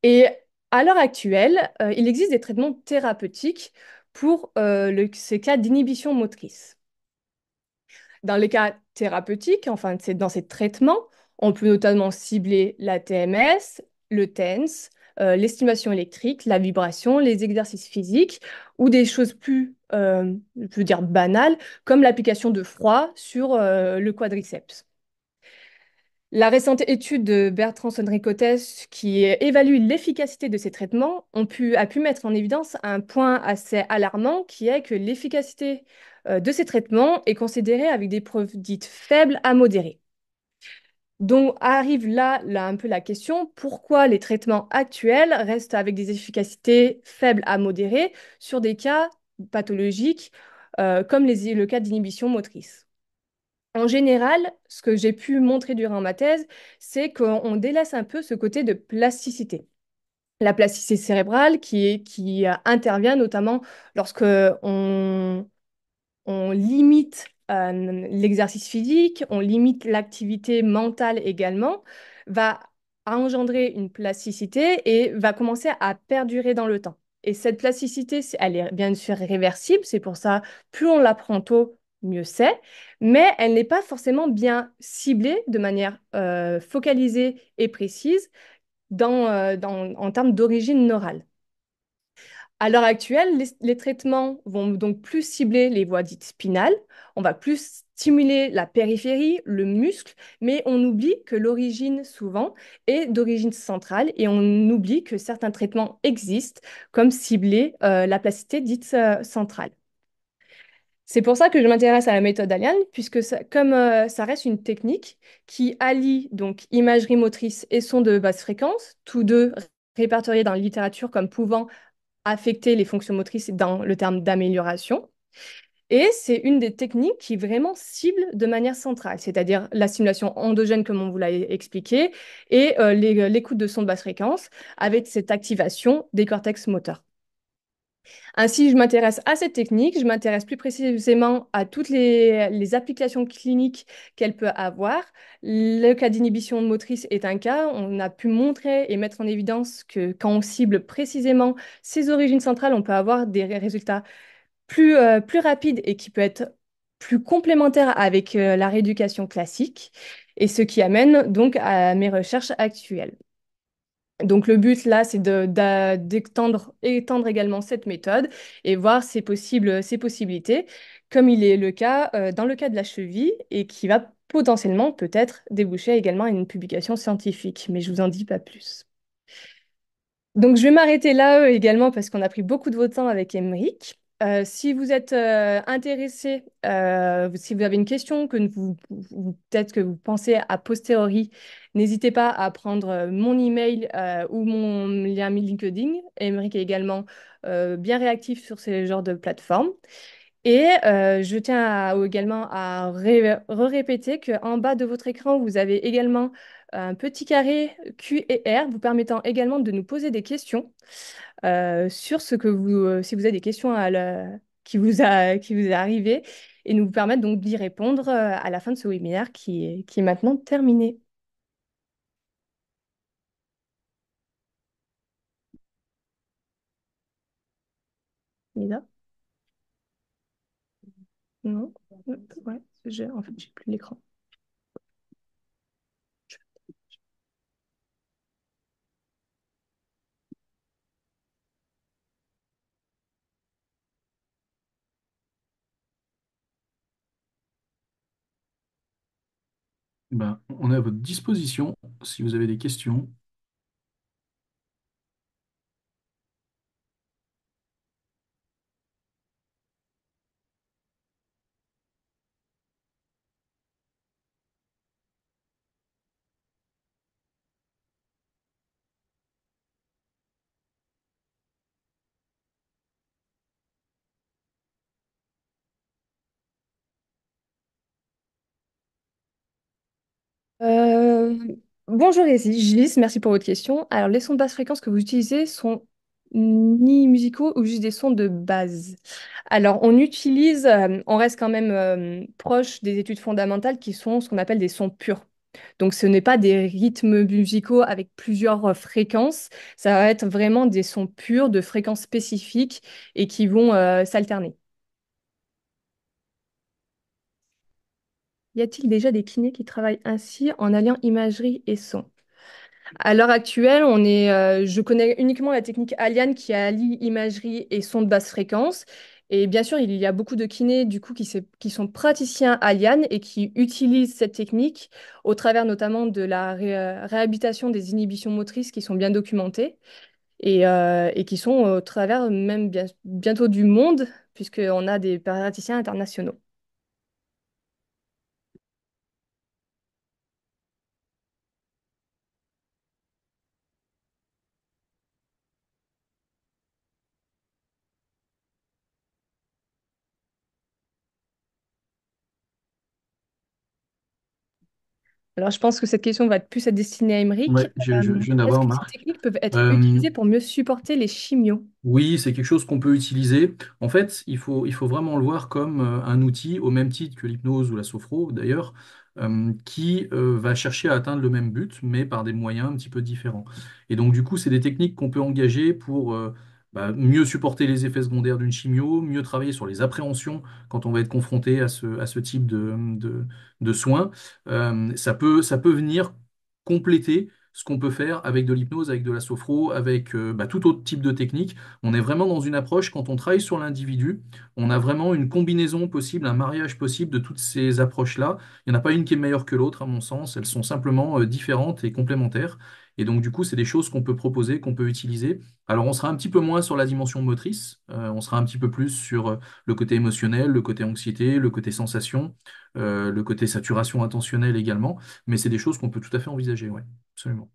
Et à l'heure actuelle, il existe des traitements thérapeutiques pour ces cas d'inhibition motrice. Dans les cas thérapeutiques, enfin, c'est dans ces traitements, on peut notamment cibler la TMS, le TENS, l'estimulation électrique, la vibration, les exercices physiques ou des choses plus, je veux dire, banales, comme l'application de froid sur le quadriceps. La récente étude de Bertrand Sonricotes qui évalue l'efficacité de ces traitements a pu mettre en évidence un point assez alarmant qui est que l'efficacité de ces traitements est considérée avec des preuves dites faibles à modérées. Donc arrive là un peu la question, pourquoi les traitements actuels restent avec des efficacités faibles à modérées sur des cas pathologiques comme le cas d'inhibition motrice? En général, ce que j'ai pu montrer durant ma thèse, c'est qu'on délaisse un peu ce côté de plasticité. La plasticité cérébrale qui intervient notamment lorsque on limite l'exercice physique, on limite l'activité mentale également, va engendrer une plasticité et va commencer à perdurer dans le temps. Et cette plasticité, elle est bien sûr réversible, c'est pour ça, plus on l'apprend tôt, mieux c'est, mais elle n'est pas forcément bien ciblée de manière focalisée et précise en termes d'origine neurale. À l'heure actuelle, les traitements vont donc plus cibler les voies dites spinales, on va plus stimuler la périphérie, le muscle, mais on oublie que l'origine souvent est d'origine centrale et on oublie que certains traitements existent comme cibler la plasticité dite centrale. C'est pour ça que je m'intéresse à la méthode Aliane, puisque comme ça reste une technique qui allie donc imagerie motrice et son de basse fréquence, tous deux répertoriés dans la littérature comme pouvant affecter les fonctions motrices dans le terme d'amélioration. Et c'est une des techniques qui vraiment cible de manière centrale, c'est-à-dire la stimulation endogène, comme on vous l'a expliqué, et l'écoute de son de basse fréquence avec cette activation des cortex moteurs. Ainsi, je m'intéresse à cette technique, je m'intéresse plus précisément à toutes les applications cliniques qu'elle peut avoir. Le cas d'inhibition motrice est un cas. On a pu montrer et mettre en évidence que quand on cible précisément ces origines centrales, on peut avoir des résultats plus rapides et qui peut être plus complémentaires avec la rééducation classique, et ce qui amène donc à mes recherches actuelles. Donc le but là, c'est étendre également cette méthode et voir ses possibilités, comme il est le cas dans le cas de la cheville et qui va potentiellement peut-être déboucher également à une publication scientifique, mais je vous en dis pas plus. Donc, je vais m'arrêter là également parce qu'on a pris beaucoup de votre temps avec Emeric. Si vous êtes intéressé, si vous avez une question que peut-être que vous pensez a posteriori, n'hésitez pas à prendre mon email ou mon lien LinkedIn. Emeric est également bien réactif sur ce genre de plateforme. Et je tiens également à répéter qu'en bas de votre écran, vous avez également un petit carré Q et R vous permettant également de nous poser des questions sur si vous avez des questions qui vous est arrivé et nous vous permettre donc d'y répondre à la fin de ce webinaire qui est maintenant terminé. Lisa? Non? Ouais, en fait, j'ai plus l'écran. Ben, on est à votre disposition si vous avez des questions. Euh, Bonjour Gilles, merci pour votre question. Alors, les sons de basse fréquence que vous utilisez sont ni musicaux ou juste des sons de base? Alors, on reste quand même proche des études fondamentales qui sont ce qu'on appelle des sons purs. Donc, ce n'est pas des rythmes musicaux avec plusieurs fréquences, ça va être vraiment des sons purs de fréquences spécifiques et qui vont s'alterner. Y a-t-il déjà des kinés qui travaillent ainsi en alliant imagerie et son? À l'heure actuelle, je connais uniquement la technique Aliane qui allie imagerie et son de basse fréquence. Et bien sûr, il y a beaucoup de kinés du coup qui sont praticiens à Liane et qui utilisent cette technique au travers notamment de la réhabilitation des inhibitions motrices qui sont bien documentées et qui sont au travers même bientôt du monde, puisqu'on a des praticiens internationaux. Alors, je pense que cette question va plus être destinée à Émeric. Ouais, je viens Est-ce d'avoir que ces Marc. techniques peuvent être Euh, utilisées pour mieux supporter les chimios? Oui, c'est quelque chose qu'on peut utiliser. En fait, il faut vraiment le voir comme un outil, au même titre que l'hypnose ou la sophro d'ailleurs, qui va chercher à atteindre le même but, mais par des moyens un petit peu différents. Et donc, du coup, c'est des techniques qu'on peut engager pour mieux supporter les effets secondaires d'une chimio, mieux travailler sur les appréhensions quand on va être confronté à ce type de soins. Ça peut venir compléter ce qu'on peut faire avec de l'hypnose, avec de la sophro, avec tout autre type de technique. On est vraiment dans une approche, quand on travaille sur l'individu, on a vraiment une combinaison possible, un mariage possible de toutes ces approches-là. Il n'y en a pas une qui est meilleure que l'autre, à mon sens. Elles sont simplement différentes et complémentaires. Et donc, du coup, c'est des choses qu'on peut proposer, qu'on peut utiliser. Alors, on sera un petit peu moins sur la dimension motrice, on sera un petit peu plus sur le côté émotionnel, le côté anxiété, le côté sensation, le côté saturation attentionnelle également. Mais c'est des choses qu'on peut tout à fait envisager, oui, absolument.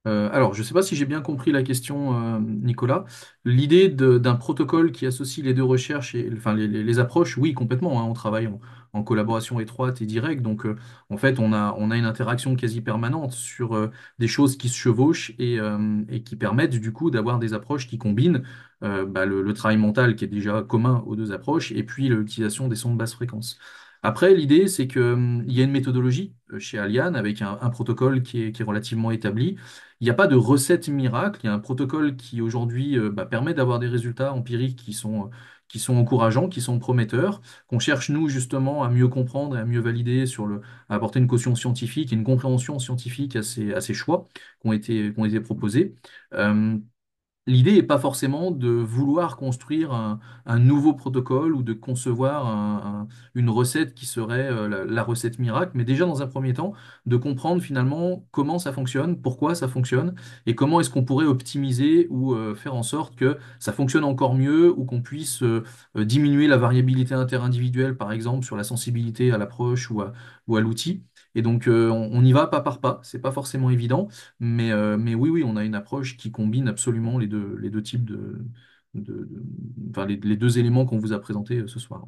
Alors, je ne sais pas si j'ai bien compris la question, Nicolas. L'idée d'un protocole qui associe les deux recherches et enfin les approches, oui, complètement, hein, on travaille en collaboration étroite et directe. Donc, en fait, on a une interaction quasi permanente sur des choses qui se chevauchent et qui permettent du coup d'avoir des approches qui combinent le travail mental qui est déjà commun aux deux approches et puis l'utilisation des sons de basse fréquence. Après, l'idée, c'est que, il y a une méthodologie chez Aliane avec un protocole qui est relativement établi. Il n'y a pas de recette miracle, il y a un protocole qui aujourd'hui permet d'avoir des résultats empiriques qui sont encourageants, qui sont prometteurs, qu'on cherche nous justement à mieux comprendre et à mieux valider à apporter une caution scientifique et une compréhension scientifique à ces choix qui ont été proposés. Euh, L'idée n'est pas forcément de vouloir construire un nouveau protocole ou de concevoir une recette qui serait la recette miracle, mais déjà dans un premier temps, de comprendre finalement comment ça fonctionne, pourquoi ça fonctionne, et comment est-ce qu'on pourrait optimiser ou faire en sorte que ça fonctionne encore mieux ou qu'on puisse diminuer la variabilité interindividuelle, par exemple, sur la sensibilité à l'approche ou à l'outil. Et donc, on y va pas par pas, c'est pas forcément évident. Mais oui, oui, on a une approche qui combine absolument les deux types enfin, les deux éléments qu'on vous a présentés ce soir.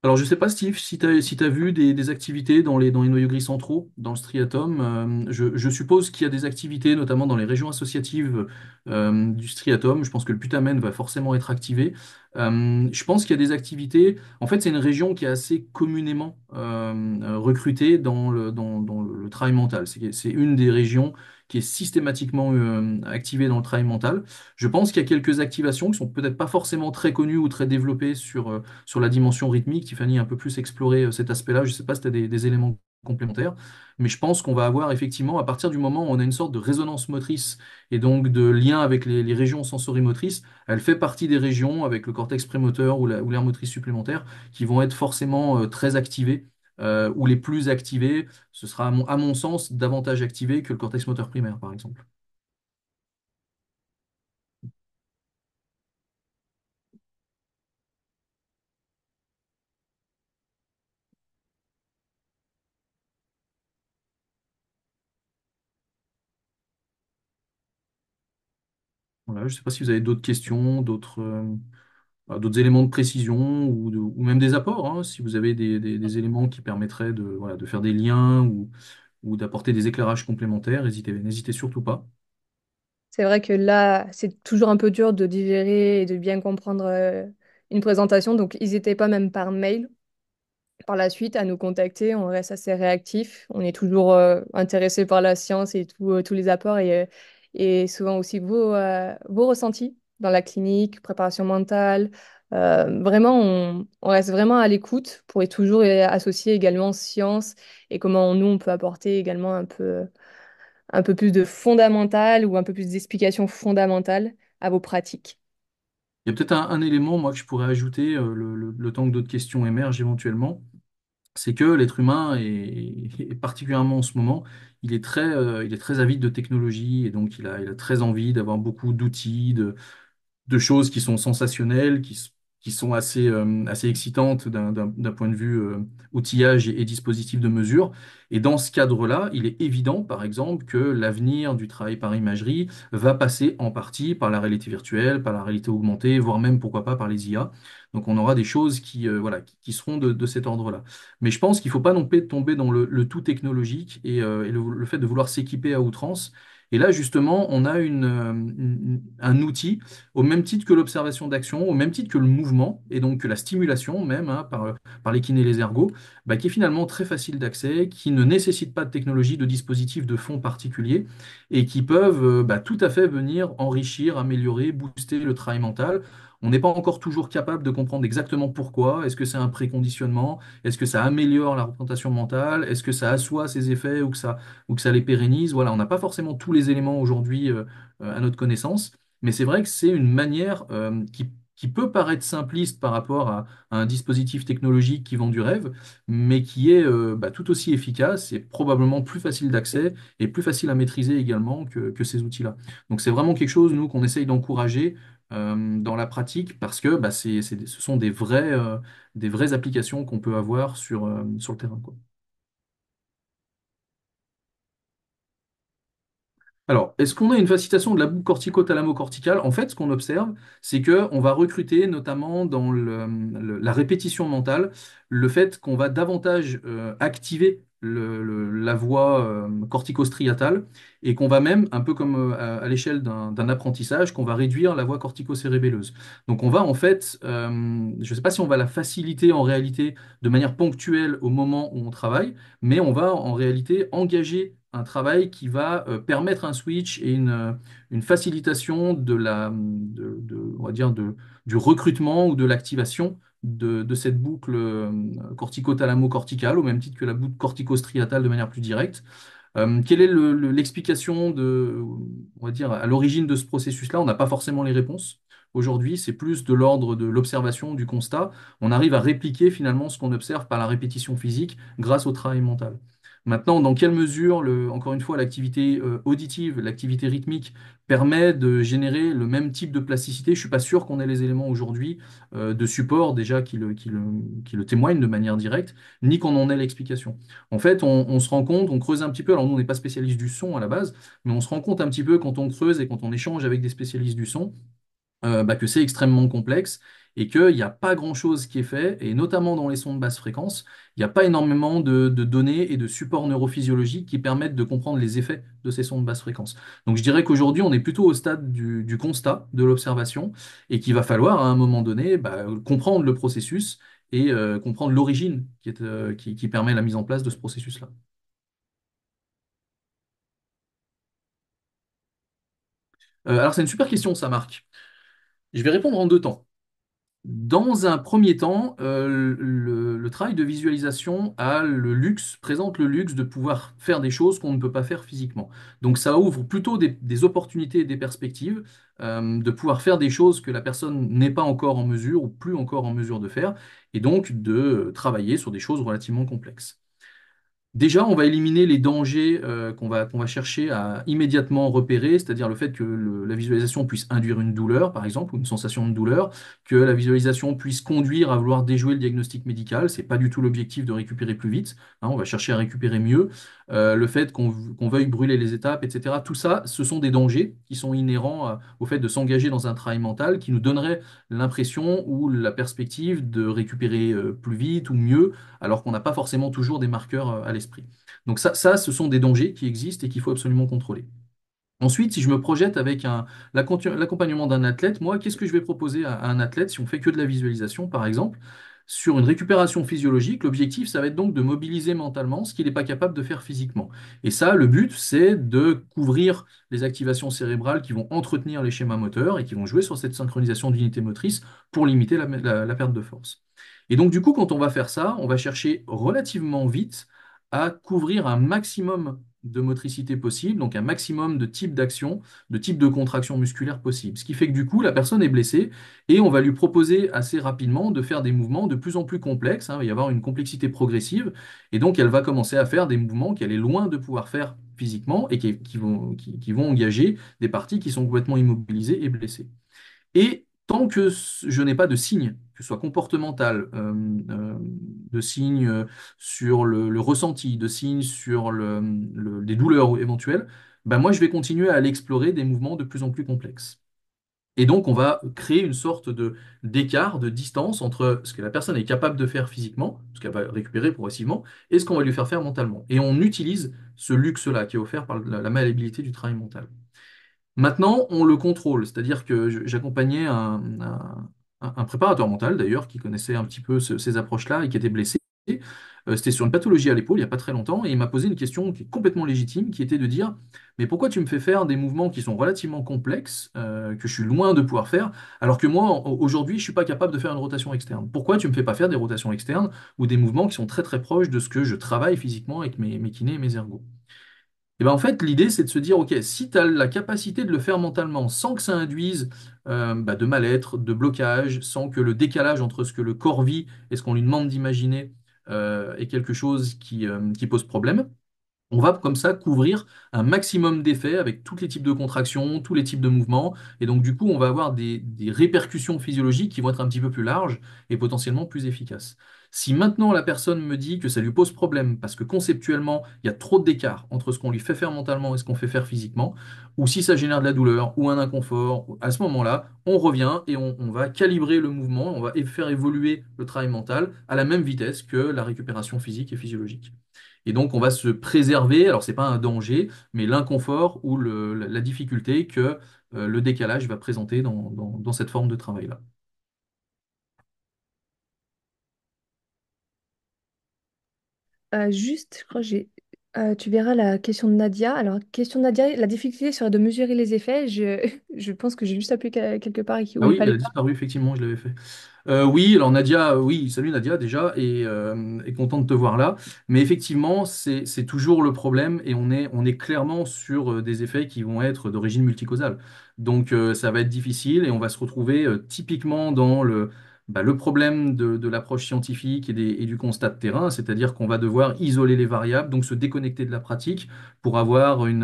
Alors, je sais pas, Steve, si tu vu des activités dans les noyaux gris centraux, dans le striatum. Je suppose qu'il y a des activités, notamment dans les régions associatives du striatum. Je pense que le putamen va forcément être activé. Je pense qu'il y a des activités. En fait, c'est une région qui est assez communément recrutée dans le travail mental. C'est une des régions qui est systématiquement activée dans le travail mental. Je pense qu'il y a quelques activations qui sont peut-être pas forcément très connues ou très développées sur la dimension rythmique. Tiffany a un peu plus exploré cet aspect-là. Je ne sais pas si tu as des éléments complémentaires, mais je pense qu'on va avoir effectivement, à partir du moment où on a une sorte de résonance motrice et donc de lien avec les régions sensorimotrices, elle fait partie des régions avec le cortex prémoteur ou l'aire motrice supplémentaire qui vont être forcément très activées. Ou les plus activées, ce sera à mon sens davantage activé que le cortex moteur primaire, par exemple. Voilà, je ne sais pas si vous avez d'autres questions, d'autres éléments de précision ou même des apports, hein, si vous avez des éléments qui permettraient voilà, de faire des liens ou d'apporter des éclairages complémentaires, n'hésitez surtout pas. C'est vrai que là, c'est toujours un peu dur de digérer et de bien comprendre une présentation, donc n'hésitez pas même par mail par la suite à nous contacter. On reste assez réactif. On est toujours intéressé par la science et tous les apports et souvent aussi vos ressentis dans la clinique, préparation mentale. Vraiment, on reste vraiment à l'écoute pour y toujours associer également science et comment nous, on peut apporter également un peu plus de fondamental ou un peu plus d'explications fondamentales à vos pratiques. Il y a peut-être un élément, moi, que je pourrais ajouter, le temps que d'autres questions émergent éventuellement, c'est que l'être humain, et particulièrement en ce moment, il est très avide de technologie, et donc il a très envie d'avoir beaucoup d'outils, de choses qui sont sensationnelles, qui sont assez excitantes d'un point de vue outillage et dispositif de mesure. Et dans ce cadre-là, il est évident, par exemple, que l'avenir du travail par imagerie va passer en partie par la réalité virtuelle, par la réalité augmentée, voire même, pourquoi pas, par les IA. Donc on aura des choses voilà, qui seront de cet ordre-là. Mais je pense qu'il ne faut pas non plus tomber dans le tout technologique et le fait de vouloir s'équiper à outrance. Et là, justement, on a un outil au même titre que l'observation d'action, au même titre que le mouvement, et donc que la stimulation même par les kinés et les ergots, bah, qui est finalement très facile d'accès, qui ne nécessite pas de technologie, de dispositifs de fond particuliers, et qui peuvent bah, tout à fait venir enrichir, améliorer, booster le travail mental. On n'est pas encore toujours capable de comprendre exactement pourquoi. Est-ce que c'est un préconditionnement? Est-ce que ça améliore la représentation mentale? Est-ce que ça assoit ses effets ou que ça les pérennise? Voilà, on n'a pas forcément tous les éléments aujourd'hui à notre connaissance. Mais c'est vrai que c'est une manière qui peut paraître simpliste par rapport à un dispositif technologique qui vend du rêve, mais qui est bah, tout aussi efficace et probablement plus facile d'accès et plus facile à maîtriser également que ces outils-là. Donc c'est vraiment quelque chose, nous, qu'on essaye d'encourager dans la pratique parce que bah, ce sont des vraies applications qu'on peut avoir sur le terrain, quoi. Alors, est-ce qu'on a une facilitation de la boucle cortico-thalamocorticale? En fait, ce qu'on observe, c'est que on va recruter, notamment dans la répétition mentale, le fait qu'on va davantage activer la voie cortico-striatale et qu'on va même, un peu comme à l'échelle d'un apprentissage, qu'on va réduire la voie cortico-cérébelleuse. Donc, on va en fait, je ne sais pas si on va la faciliter en réalité de manière ponctuelle au moment où on travaille, mais on va en réalité engager un travail qui va permettre un switch et une facilitation on va dire du recrutement ou de l'activation de cette boucle cortico-thalamo-corticale, au même titre que la boucle cortico-striatale de manière plus directe. Quelle est l'explication on va dire, à l'origine de ce processus-là? On n'a pas forcément les réponses. Aujourd'hui, c'est plus de l'ordre de l'observation, du constat. On arrive à répliquer finalement ce qu'on observe par la répétition physique grâce au travail mental. Maintenant, dans quelle mesure, encore une fois, l'activité auditive, l'activité rythmique permet de générer le même type de plasticité? Je ne suis pas sûr qu'on ait les éléments aujourd'hui de support déjà qui le témoignent de manière directe, ni qu'on en ait l'explication. En fait, on se rend compte, on creuse un petit peu, alors nous on n'est pas spécialiste du son à la base, mais on se rend compte un petit peu quand on creuse et quand on échange avec des spécialistes du son, bah, que c'est extrêmement complexe et qu'il n'y a pas grand-chose qui est fait, et notamment dans les sons de basse fréquence, il n'y a pas énormément de données et de supports neurophysiologiques qui permettent de comprendre les effets de ces sons de basse fréquence. Donc je dirais qu'aujourd'hui on est plutôt au stade du constat, de l'observation, et qu'il va falloir à un moment donné bah, comprendre le processus et comprendre l'origine qui permet la mise en place de ce processus-là. Alors, c'est une super question, ça, Marc. Je vais répondre en deux temps. Dans un premier temps, le travail de visualisation présente le luxe de pouvoir faire des choses qu'on ne peut pas faire physiquement. Donc, ça ouvre plutôt des opportunités et des perspectives de pouvoir faire des choses que la personne n'est pas encore en mesure ou plus encore en mesure de faire, et donc de travailler sur des choses relativement complexes. Déjà, on va éliminer les dangers qu'on va chercher à immédiatement repérer, c'est-à-dire le fait que la visualisation puisse induire une douleur, par exemple, ou une sensation de douleur, que la visualisation puisse conduire à vouloir déjouer le diagnostic médical. C'est pas du tout l'objectif de récupérer plus vite, hein, on va chercher à récupérer mieux. Le fait qu'on veuille brûler les étapes, etc. Tout ça, ce sont des dangers qui sont inhérents au fait de s'engager dans un travail mental qui nous donnerait l'impression ou la perspective de récupérer plus vite ou mieux alors qu'on n'a pas forcément toujours des marqueurs à l'esprit. Donc ce sont des dangers qui existent et qu'il faut absolument contrôler. Ensuite, si je me projette avec l'accompagnement d'un athlète, moi, qu'est-ce que je vais proposer à un athlète si on fait que de la visualisation, par exemple? Sur une récupération physiologique, l'objectif, ça va être donc de mobiliser mentalement ce qu'il n'est pas capable de faire physiquement. Et ça, le but, c'est de couvrir les activations cérébrales qui vont entretenir les schémas moteurs et qui vont jouer sur cette synchronisation d'unités motrices pour limiter la perte de force. Et donc, du coup, quand on va faire ça, on va chercher relativement vite à couvrir un maximum de motricité possible, donc un maximum de types d'action, de types de contraction musculaire possible. Ce qui fait que du coup, la personne est blessée et on va lui proposer assez rapidement de faire des mouvements de plus en plus complexes, hein. Il va y avoir une complexité progressive et donc elle va commencer à faire des mouvements qu'elle est loin de pouvoir faire physiquement et qui vont engager des parties qui sont complètement immobilisées et blessées. Et tant que je n'ai pas de signe, que ce soit comportemental, de signes sur le ressenti, de signes sur les douleurs éventuelles, ben moi je vais continuer à aller explorer des mouvements de plus en plus complexes. Et donc on va créer une sorte d'écart, de distance entre ce que la personne est capable de faire physiquement, ce qu'elle va récupérer progressivement, et ce qu'on va lui faire faire mentalement. Et on utilise ce luxe-là qui est offert par la malléabilité du travail mental. Maintenant, on le contrôle, c'est-à-dire que j'accompagnais un préparateur mental d'ailleurs qui connaissait un petit peu ces approches-là et qui était blessé. C'était sur une pathologie à l'épaule il n'y a pas très longtemps et il m'a posé une question qui est complètement légitime, qui était de dire, mais pourquoi tu me fais faire des mouvements qui sont relativement complexes, que je suis loin de pouvoir faire, alors que moi, aujourd'hui, je suis pas capable de faire une rotation externe. Pourquoi tu me fais pas faire des rotations externes ou des mouvements qui sont très très proches de ce que je travaille physiquement avec mes kinés et mes ergos? Et ben en fait, l'idée, c'est de se dire, OK, si tu as la capacité de le faire mentalement sans que ça induise de mal-être, de blocage, sans que le décalage entre ce que le corps vit et ce qu'on lui demande d'imaginer est quelque chose qui pose problème, on va comme ça couvrir un maximum d'effets avec tous les types de contractions, tous les types de mouvements. Et donc, du coup, on va avoir des répercussions physiologiques qui vont être un petit peu plus larges et potentiellement plus efficaces. Si maintenant la personne me dit que ça lui pose problème parce que conceptuellement, il y a trop d'écart entre ce qu'on lui fait faire mentalement et ce qu'on fait faire physiquement, ou si ça génère de la douleur ou un inconfort, à ce moment-là, on revient et on va calibrer le mouvement, on va faire évoluer le travail mental à la même vitesse que la récupération physique et physiologique. Et donc, on va se préserver, alors c'est pas un danger, mais l'inconfort ou la difficulté que le décalage va présenter dans cette forme de travail-là. Juste, je crois que tu verras la question de Nadia. Alors, question de Nadia, la difficulté serait de mesurer les effets. Je pense que j'ai juste appuyé quelque part où Ah il oui, elle fallait a pas. disparu, effectivement, je l'avais fait. Oui, alors Nadia, oui, salut Nadia déjà, et content de te voir là. Mais effectivement, c'est toujours le problème, et on est clairement sur des effets qui vont être d'origine multicausale. Donc ça va être difficile, et on va se retrouver typiquement dans le problème de l'approche scientifique et du constat de terrain, c'est-à-dire qu'on va devoir isoler les variables, donc se déconnecter de la pratique pour avoir une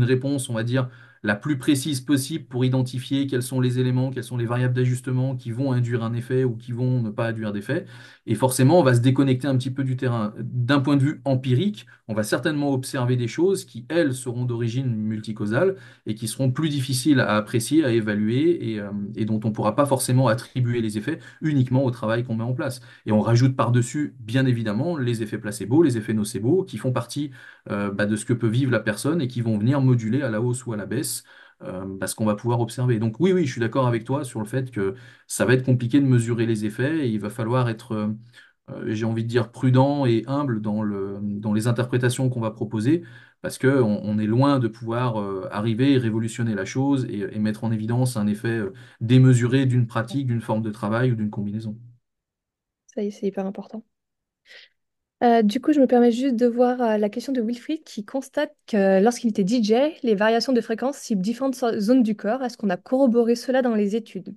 réponse, on va dire la plus précise possible pour identifier quels sont les éléments, quelles sont les variables d'ajustement qui vont induire un effet ou qui vont ne pas induire d'effet. Et forcément, on va se déconnecter un petit peu du terrain. D'un point de vue empirique, on va certainement observer des choses qui, elles, seront d'origine multicausale et qui seront plus difficiles à apprécier, à évaluer et dont on ne pourra pas forcément attribuer les effets uniquement au travail qu'on met en place. Et on rajoute par-dessus, bien évidemment, les effets placebo, les effets nocebo, qui font partie de ce que peut vivre la personne et qui vont venir moduler à la hausse ou à la baisse ce qu'on va pouvoir observer. Donc oui, oui, je suis d'accord avec toi sur le fait que ça va être compliqué de mesurer les effets et il va falloir être, j'ai envie de dire, prudent et humble dans les interprétations qu'on va proposer parce qu'on est loin de pouvoir arriver et révolutionner la chose et mettre en évidence un effet démesuré d'une pratique, d'une forme de travail ou d'une combinaison. Ça y est, c'est hyper important. Du coup, je me permets juste de voir la question de Wilfried qui constate que lorsqu'il était DJ, les variations de fréquence ciblent différentes zones du corps. Est-ce qu'on a corroboré cela dans les études?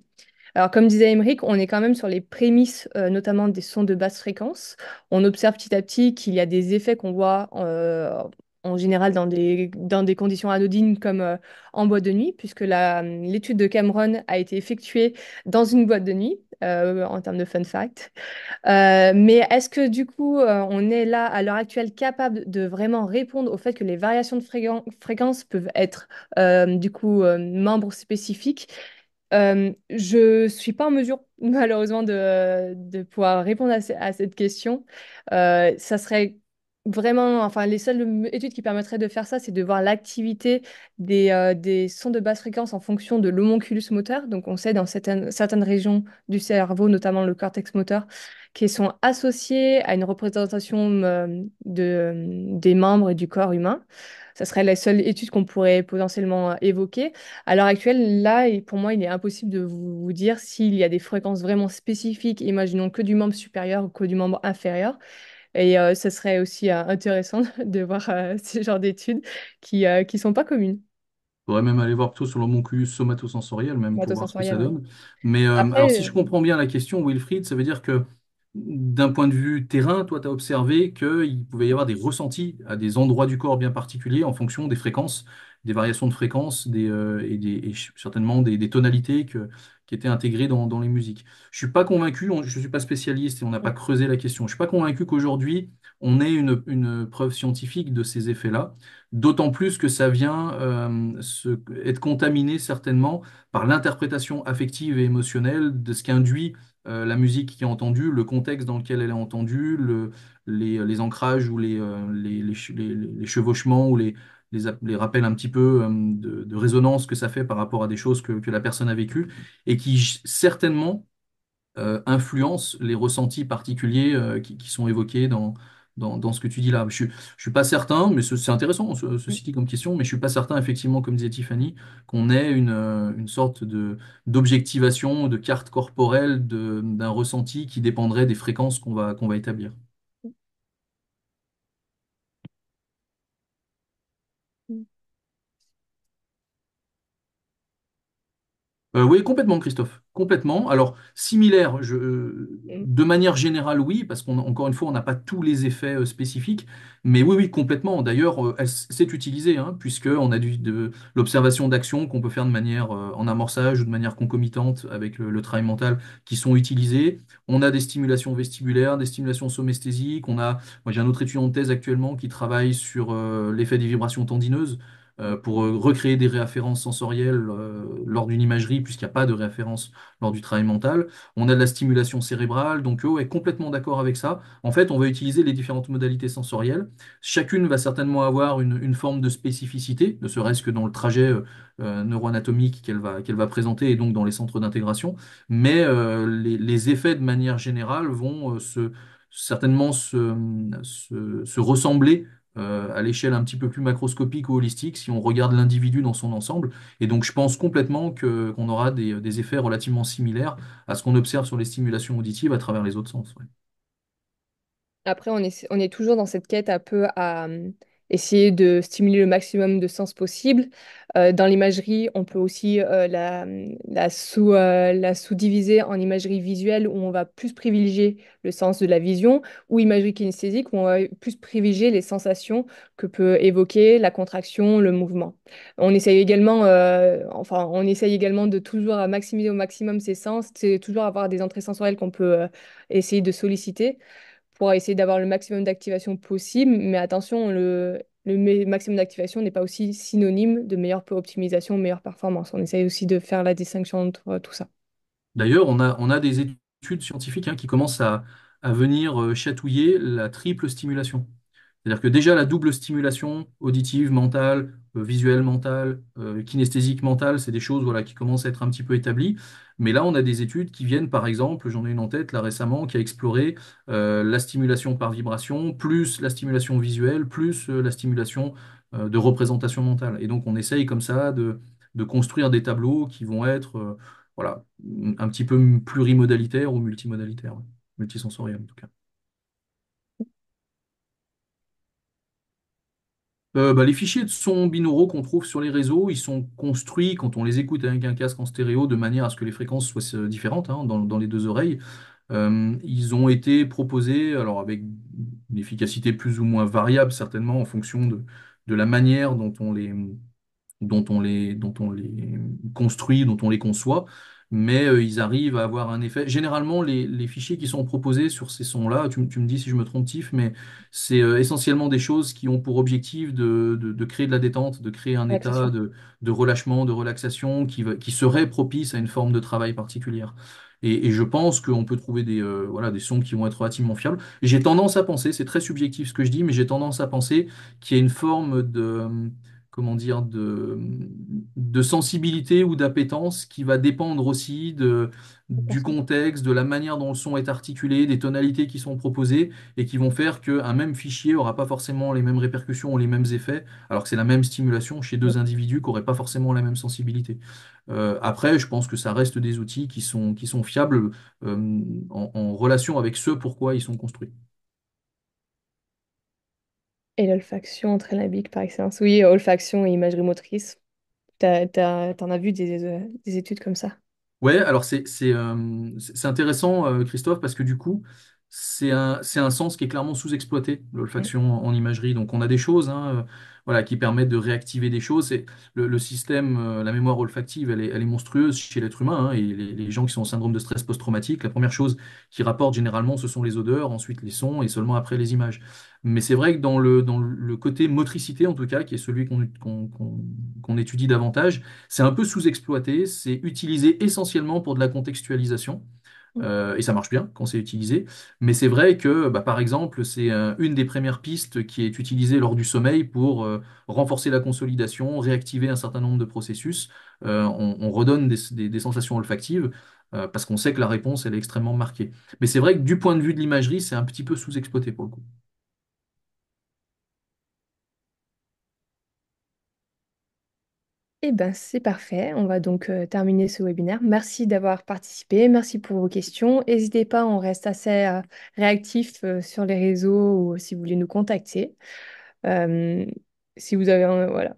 Alors, comme disait Émeric, on est quand même sur les prémices, notamment des sons de basse fréquence. On observe petit à petit qu'il y a des effets qu'on voit en général dans des conditions anodines comme en boîte de nuit, puisque l'étude de Cameron a été effectuée dans une boîte de nuit, en termes de fun fact. Mais est-ce que du coup, on est là à l'heure actuelle capable de vraiment répondre au fait que les variations de fréquence peuvent être du coup membres spécifiques? Je suis pas en mesure, malheureusement, de pouvoir répondre à cette question. Ça serait Vraiment, enfin, les seules études qui permettraient de faire ça, c'est de voir l'activité des sons de basse fréquence en fonction de l'homonculus moteur. Donc, on sait dans certaines régions du cerveau, notamment le cortex moteur, qui sont associées à une représentation des membres et du corps humain. Ça serait la seule étude qu'on pourrait potentiellement évoquer. À l'heure actuelle, là, pour moi, il est impossible de vous dire s'il y a des fréquences vraiment spécifiques, imaginons que du membre supérieur ou que du membre inférieur. Et ce serait aussi intéressant de voir ce genre d'études qui sont pas communes. Faudrait même aller voir plutôt sur l'homonculus somatosensoriel, même pour voir ce que ça Somatosensorielles, oui. donne. Mais alors, Après, si je comprends bien la question, Wilfried, ça veut dire que d'un point de vue terrain, toi, tu as observé qu'il pouvait y avoir des ressentis à des endroits du corps bien particuliers en fonction des fréquences, des variations de fréquences certainement des tonalités qui étaient intégrées dans les musiques. Je suis pas convaincu, je ne suis pas spécialiste et on n'a pas creusé la question. Je suis pas convaincu qu'aujourd'hui, on ait une preuve scientifique de ces effets-là. D'autant plus que ça vient être contaminé certainement par l'interprétation affective et émotionnelle de ce qu'induit la musique qui est entendue, le contexte dans lequel elle est entendue, les ancrages ou les chevauchements ou les rappels un petit peu de résonance que ça fait par rapport à des choses que la personne a vécues et qui certainement influence les ressentis particuliers qui sont évoqués dans ce que tu dis là. Je suis pas certain, mais c'est intéressant ceci dit comme question, mais je suis pas certain effectivement, comme disait Tiffany, qu'on ait une sorte d'objectivation, de carte corporelle d'un ressenti qui dépendrait des fréquences qu'on va établir. Oui, complètement, Christophe. Complètement. Alors, similaire, de manière générale, oui, parce qu'encore une fois, on n'a pas tous les effets spécifiques. Mais oui, oui, complètement. D'ailleurs, c'est utilisé, hein, puisqu'on a de l'observation d'action qu'on peut faire de manière en amorçage ou de manière concomitante avec le travail mental qui sont utilisés. On a des stimulations vestibulaires, des stimulations somesthésiques. Moi, j'ai un autre étudiant de thèse actuellement qui travaille sur l'effet des vibrations tendineuses pour recréer des références sensorielles lors d'une imagerie, puisqu'il n'y a pas de référence lors du travail mental. On a de la stimulation cérébrale, donc eux est complètement d'accord avec ça. En fait, on va utiliser les différentes modalités sensorielles. Chacune va certainement avoir une forme de spécificité, ne serait-ce que dans le trajet neuroanatomique qu'elle va présenter et donc dans les centres d'intégration. Mais les effets de manière générale vont certainement se ressembler à l'échelle un petit peu plus macroscopique ou holistique si on regarde l'individu dans son ensemble. Et donc je pense complètement qu'on aura des effets relativement similaires à ce qu'on observe sur les stimulations auditives à travers les autres sens. Ouais. Après, on est toujours dans cette quête un peu à essayer de stimuler le maximum de sens possible. Dans l'imagerie, on peut aussi la sous-diviser en imagerie visuelle où on va plus privilégier le sens de la vision, ou imagerie kinesthésique où on va plus privilégier les sensations que peut évoquer la contraction, le mouvement. On essaye également de toujours maximiser au maximum ces sens, c'est toujours avoir des entrées sensorielles qu'on peut essayer de solliciter pour essayer d'avoir le maximum d'activation possible. Mais attention, maximum d'activation n'est pas aussi synonyme de meilleure optimisation, meilleure performance. On essaye aussi de faire la distinction entre tout ça. D'ailleurs, on a des études scientifiques qui commencent à venir chatouiller la triple stimulation. C'est-à-dire que déjà la double stimulation auditive, mentale, visuelle, mentale, kinesthésique, mentale, c'est des choses voilà, qui commencent à être un petit peu établies. Mais là, on a des études qui viennent, par exemple, j'en ai une en tête là récemment, qui a exploré la stimulation par vibration, plus la stimulation visuelle, plus la stimulation de représentation mentale. Et donc, on essaye comme ça de construire des tableaux qui vont être voilà, un petit peu plurimodalitaires ou multimodalitaires, ouais. Multisensoriels en tout cas. Les fichiers de sons binauraux qu'on trouve sur les réseaux, ils sont construits quand on les écoute avec un casque en stéréo de manière à ce que les fréquences soient différentes dans les deux oreilles. Ils ont été proposés alors avec une efficacité plus ou moins variable certainement en fonction de la manière dont on les construit, dont on les conçoit, mais ils arrivent à avoir un effet. Généralement, les fichiers qui sont proposés sur ces sons-là, tu me dis si je me trompe, Tiff, mais c'est essentiellement des choses qui ont pour objectif de créer de la détente, de créer un état Relaxation. de relâchement, de relaxation qui serait propice à une forme de travail particulière. Et je pense qu'on peut trouver voilà, des sons qui vont être relativement fiables. Et j'ai tendance à penser, c'est très subjectif ce que je dis, mais j'ai tendance à penser qu'il y a une forme comment dire, de sensibilité ou d'appétence qui va dépendre aussi du Personne. contexte, de la manière dont le son est articulé, des tonalités qui sont proposées et qui vont faire qu'un même fichier aura pas forcément les mêmes répercussions ou les mêmes effets, alors que c'est la même stimulation chez deux individus qui n'auraient pas forcément la même sensibilité. Après, je pense que ça reste des outils qui sont fiables en relation avec ce pourquoi ils sont construits. Et l'olfaction très labique par excellence. Oui, olfaction et imagerie motrice. T'en as vu des études comme ça? Ouais, alors c'est intéressant, Christophe, parce que du coup, c'est un sens qui est clairement sous-exploité, Mm. l'olfaction en imagerie. Donc on a des choses voilà, qui permettent de réactiver des choses. Et le système, la mémoire olfactive, elle est monstrueuse chez l'être humain, hein. Et les gens qui sont en syndrome de stress post-traumatique, la première chose qu'ils rapportent généralement, ce sont les odeurs, ensuite les sons et seulement après les images. Mais c'est vrai que dans le côté motricité, en tout cas, qui est celui qu'on étudie davantage, c'est un peu sous-exploité, c'est utilisé essentiellement pour de la contextualisation, Mm. et ça marche bien quand c'est utilisé. Mais c'est vrai que, bah, par exemple, c'est une des premières pistes qui est utilisée lors du sommeil pour renforcer la consolidation, réactiver un certain nombre de processus. On redonne des sensations olfactives parce qu'on sait que la réponse, elle est extrêmement marquée. Mais c'est vrai que du point de vue de l'imagerie, c'est un petit peu sous-exploité pour le coup. Eh ben, c'est parfait. On va donc terminer ce webinaire. Merci d'avoir participé. Merci pour vos questions. N'hésitez pas, on reste assez réactif sur les réseaux ou si vous voulez nous contacter. Euh, si vous avez voilà.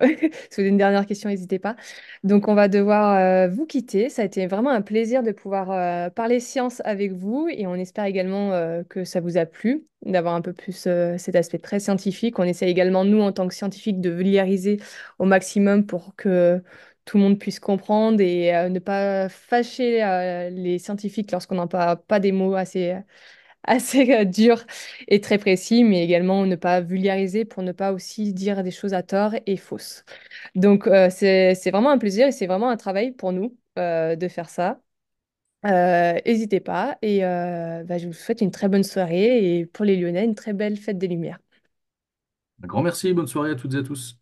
Si vous avez une dernière question, n'hésitez pas. Donc, on va devoir vous quitter. Ça a été vraiment un plaisir de pouvoir parler science avec vous et on espère également que ça vous a plu, d'avoir un peu plus cet aspect très scientifique. On essaie également, nous, en tant que scientifiques, de vulgariser au maximum pour que tout le monde puisse comprendre et ne pas fâcher les scientifiques lorsqu'on n'emploie pas des mots assez dur et très précis, mais également ne pas vulgariser pour ne pas aussi dire des choses à tort et fausses. Donc, c'est vraiment un plaisir et c'est vraiment un travail pour nous de faire ça. N'hésitez pas et bah, je vous souhaite une très bonne soirée et pour les Lyonnais, une très belle fête des Lumières. Un grand merci, bonne soirée à toutes et à tous.